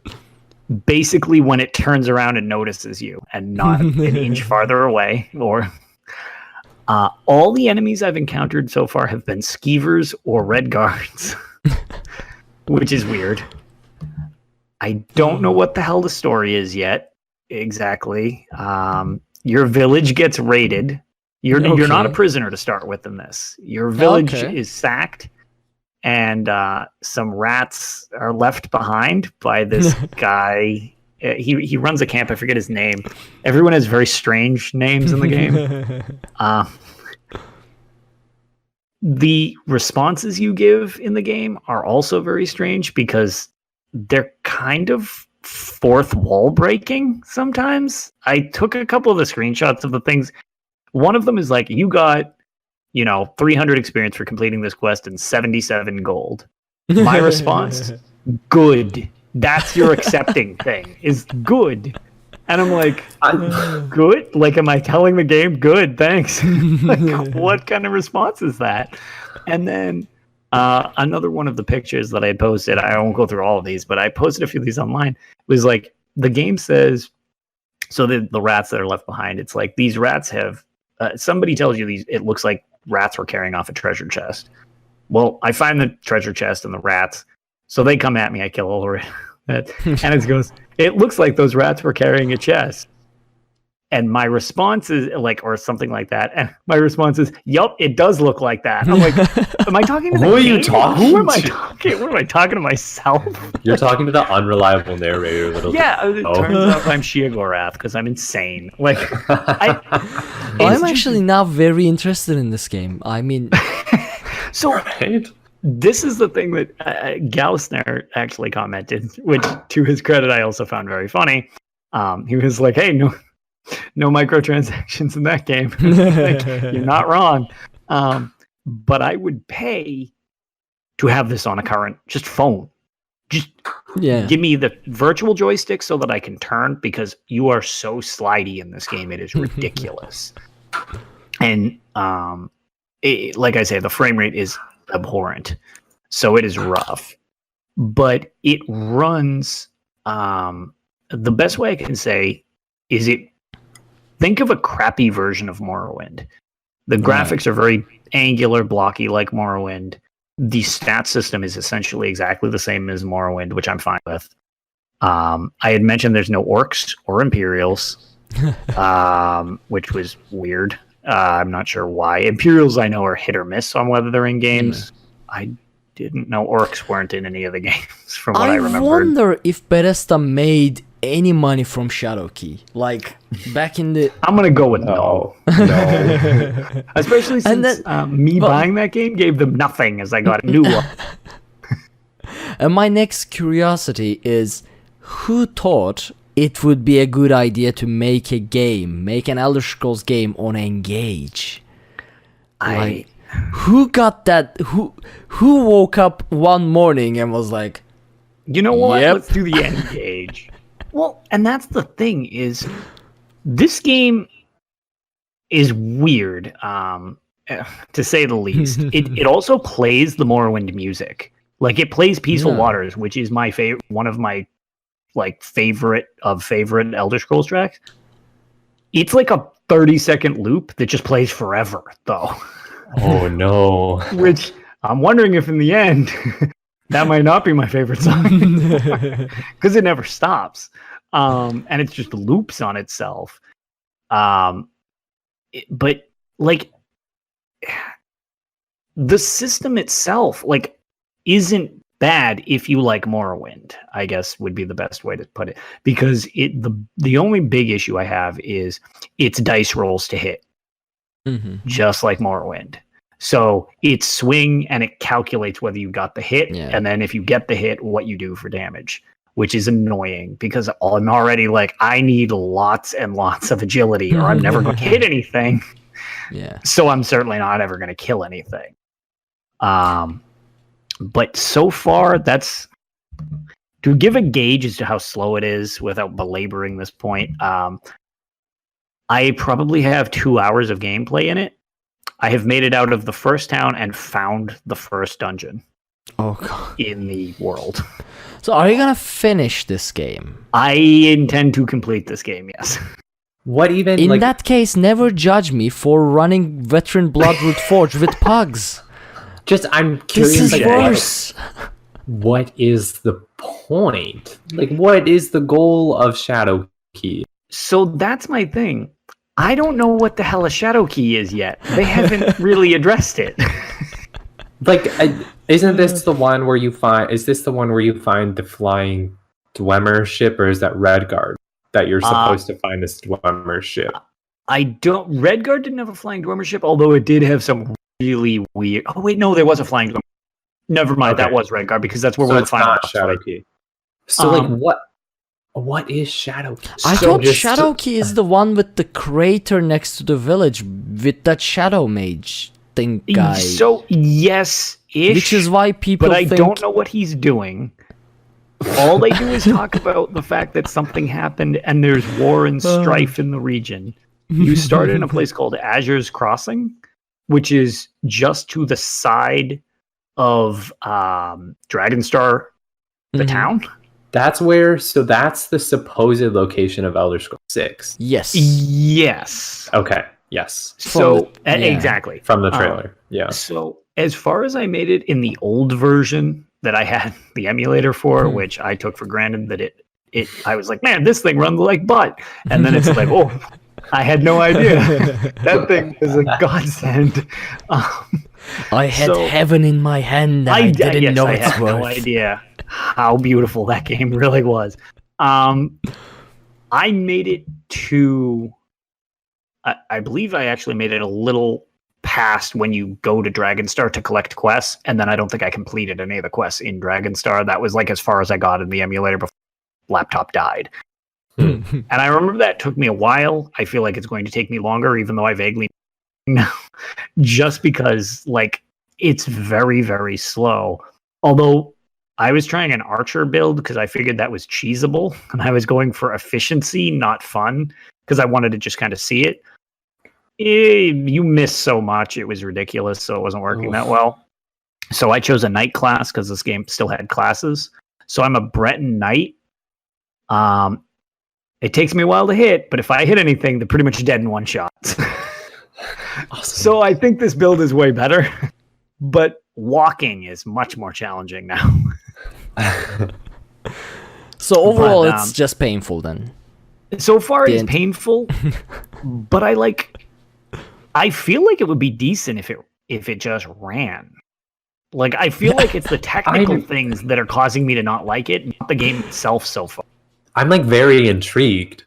basically when it turns around and notices you, and not an inch farther away. Or all the enemies I've encountered so far have been skeevers or red guards, which is weird. I don't know what the hell the story is yet exactly. Your village gets raided. You're not a prisoner to start with in this. Your village is sacked, and some rats are left behind by this guy. He runs a camp. I forget his name. Everyone has very strange names in the game. The responses you give in the game are also very strange, because they're kind of fourth wall breaking sometimes. I took a couple of the screenshots of the things. One of them is like, you got, 300 experience for completing this quest and 77 gold. My response, good. That's your accepting thing, is good. And I'm like, good? Like, am I telling the game, good, thanks? Like, what kind of response is that? And then another one of the pictures that I had posted, I won't go through all of these, but I posted a few of these online, was like, the game says, so the rats that are left behind, it's like, these rats have, somebody tells you it looks like rats were carrying off a treasure chest. Well, I find the treasure chest and the rats, so they come at me, I kill all the rats. And it goes, it looks like those rats were carrying a chest. And my response is like, or something like that. And my response is, yup, it does look like that. I'm like, am I talking to the Who are game? you talking Who am I to? talking? What am I talking to myself? You're talking to the unreliable narrator. It turns out I'm Sheogorath because I'm insane. Like, I'm actually now very interested in this game. I mean, so Right? this is the thing that Gausner actually commented, which to his credit, I also found very funny. He was like, hey, no microtransactions in that game. Like, you're not wrong. But I would pay to have this on a current just phone. Just Yeah. give me the virtual joystick so that I can turn, because you are so slidey in this game. It is ridiculous. And like I say, the frame rate is abhorrent. So it is rough. But it runs, the best way I can say is think of a crappy version of Morrowind. The graphics are very angular, blocky like Morrowind. The stat system is essentially exactly the same as Morrowind, which I'm fine with. I had mentioned there's no orcs or Imperials, which was weird. I'm not sure why. Imperials, I know, are hit or miss on whether they're in games. I didn't know orcs weren't in any of the games, from what I remember. I wonder if Bethesda made any money from Shadowkey, like back in the. I'm gonna go with no. Especially since buying that game gave them nothing, as I got a new one. And my next curiosity is, who thought it would be a good idea to make an Elder Scrolls game on Engage? Who got that? Who woke up one morning and was like, you know what? Yep. Let's do the Engage. Well, and that's the thing, is this game is weird, to say the least. It also plays the Morrowind music. Like, it plays Peaceful Waters, which is my one of my favorite Elder Scrolls tracks. It's like a 30-second loop that just plays forever, though. Oh no. Which I'm wondering if in the end that might not be my favorite song, because it never stops, and it's just loops on itself. But like, the system itself isn't bad if you like Morrowind, I guess would be the best way to put it, because the only big issue I have is it's dice rolls to hit, just like Morrowind. So it's swing and it calculates whether you got the hit, and then if you get the hit, what you do for damage, which is annoying because I'm already I need lots and lots of agility or I'm never going to hit anything. Yeah. So I'm certainly not ever going to kill anything. But so far, that's to give a gauge as to how slow it is without belaboring this point. I probably have 2 hours of gameplay in it. I have made it out of the first town and found the first dungeon. Oh god. In the world. So are you gonna finish this game? I intend to complete this game, yes. What even? In that case, never judge me for running Veteran Bloodroot Forge with pugs. I'm curious. This is worse. What is the point? What is the goal of Shadowkey? So that's my thing. I don't know what the hell a Shadowkey is yet. They haven't really addressed it. Isn't this the one where you find? Is this the one where you find the flying Dwemer ship, or is that Redguard that you're supposed to find this Dwemer ship? Redguard didn't have a flying Dwemer ship, although it did have some really weird. Oh wait, no, there was a flying Dwemer. Never mind, that was Redguard, because that's where we're finding the Shadowkey. So what is Shadowkey? I thought Shadowkey is the one with the crater next to the village with that Shadow Mage thing guy. So yes-ish, which is why people I don't know what he's doing. All they do is talk about the fact that something happened and there's war and strife in the region. You start in a place called Azure's Crossing, which is just to the side of Dragonstar, the town. That's that's the supposed location of Elder Scrolls 6. Yes. Okay. Yes. Exactly. From the trailer. Yeah. So as far as I made it in the old version that I had the emulator for, which I took for granted that I was like, man, this thing runs like butt. And then it's like, oh, I had no idea. That thing was a godsend. I had heaven in my hand and I didn't know its worth. No idea how beautiful that game really was. I made it to... I believe I actually made it a little past when you go to Dragonstar to collect quests, and then I don't think I completed any of the quests in Dragonstar. That was as far as I got in the emulator before the laptop died. And I remember that took me a while. I feel like it's going to take me longer, even though I vaguely know, just because it's very, very slow. Although I was trying an archer build because I figured that was cheesable, and I was going for efficiency, not fun, because I wanted to just kind of see it. You missed so much; it was ridiculous, so it wasn't working that well. So I chose a knight class because this game still had classes. So I'm a Breton knight. It takes me a while to hit, but if I hit anything, they're pretty much dead in one shot. Awesome. So I think this build is way better, but walking is much more challenging now. So overall, it's just painful then. So far, it's painful, but I feel like it would be decent if it just ran. Like, I feel like it's the technical things that are causing me to not like it, not the game itself so far. I'm like very intrigued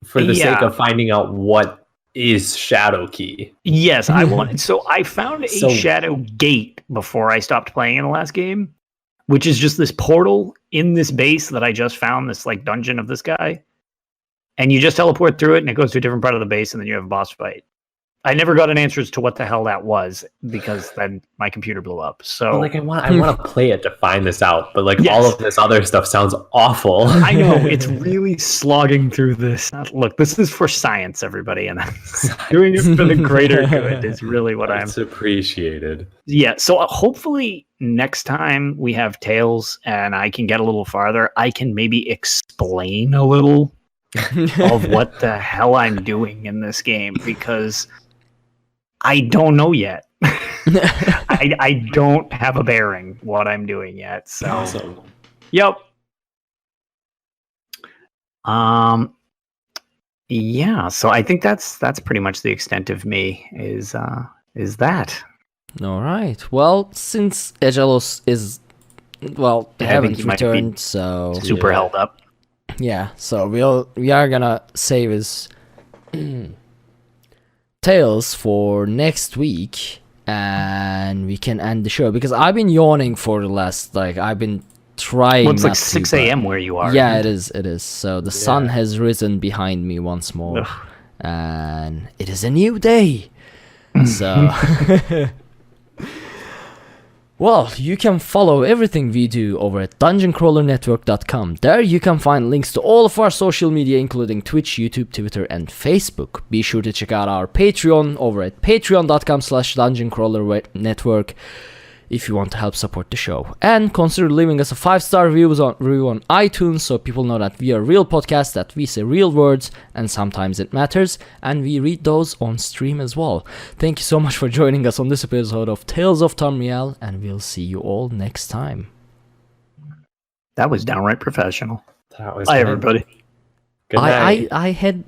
for the sake of finding out what is Shadow Key. Yes, I wanted. So I found a Shadow Gate before I stopped playing in the last game, which is just this portal in this base that I just found, this like dungeon of this guy. And you just teleport through it and it goes to a different part of the base and then you have a boss fight. I never got an answer as to what the hell that was because then my computer blew up. So like I want to play it to find this out, but like all of this other stuff sounds awful. I know, it's really slogging through this. Look, this is for science, everybody, and doing it for the greater good is really what I'm appreciated. Yeah, so hopefully next time we have Tales and I can get a little farther, I can maybe explain a little of what the hell I'm doing in this game because I don't know yet. I don't have a bearing what I'm doing yet. So, awesome. Yep. Yeah. So I think that's pretty much the extent of me. Is that? All right. Well, since Aggelos is they haven't returned, so super held up. Yeah. So we are gonna save his Tales for next week, and we can end the show because I've been yawning for the last I've been trying. Well, it's like 6 a.m. where you are. Yeah, it is. So the sun has risen behind me once more, and it is a new day. So, well, you can follow everything we do over at dungeoncrawlernetwork.com. There you can find links to all of our social media, including Twitch, YouTube, Twitter, and Facebook. Be sure to check out our Patreon over at patreon.com/dungeoncrawlernetwork if you want to help support the show. And consider leaving us a 5-star review on iTunes so people know that we are a real podcast, that we say real words, and sometimes it matters, and we read those on stream as well. Thank you so much for joining us on this episode of Tales of Tamriel, and we'll see you all next time. That was downright professional. That was Bye, everybody. Good night. I had...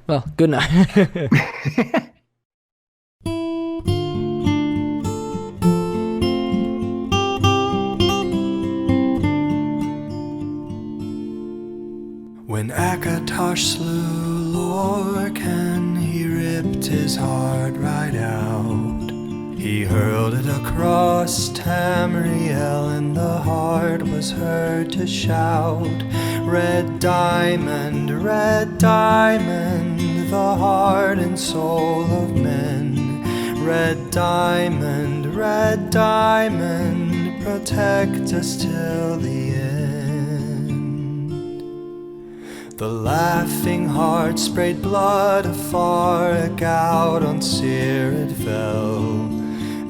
well, good night. When Akatosh slew Lorcan, he ripped his heart right out. He hurled it across Tamriel, and the heart was heard to shout, red diamond, the heart and soul of men. Red diamond, protect us till the end. The laughing heart sprayed blood afar, a gout on Seer it fell,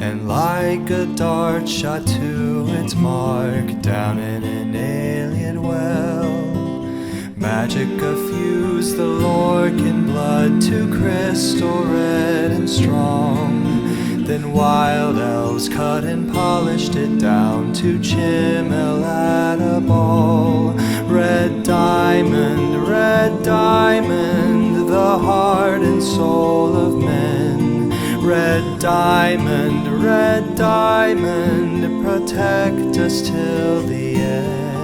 and like a dart shot to its mark down in an alien well. Magicka fused the Lorcan blood to crystal red and strong. Then wild elves cut and polished it down to Chimel at a ball. Red diamond, the heart and soul of men. Red diamond, protect us till the end.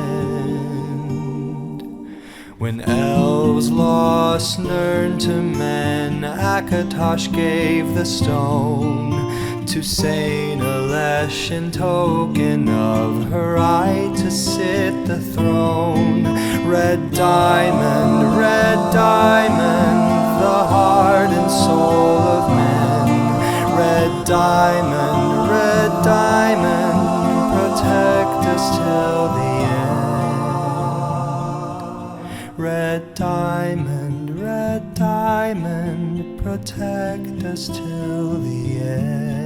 When elves lost Nirn to men, Akatosh gave the stone to Saint Alesh in token of her right to sit the throne. Red diamond, the heart and soul of men. Red diamond, protect us till the end. Red diamond, protect us till the end.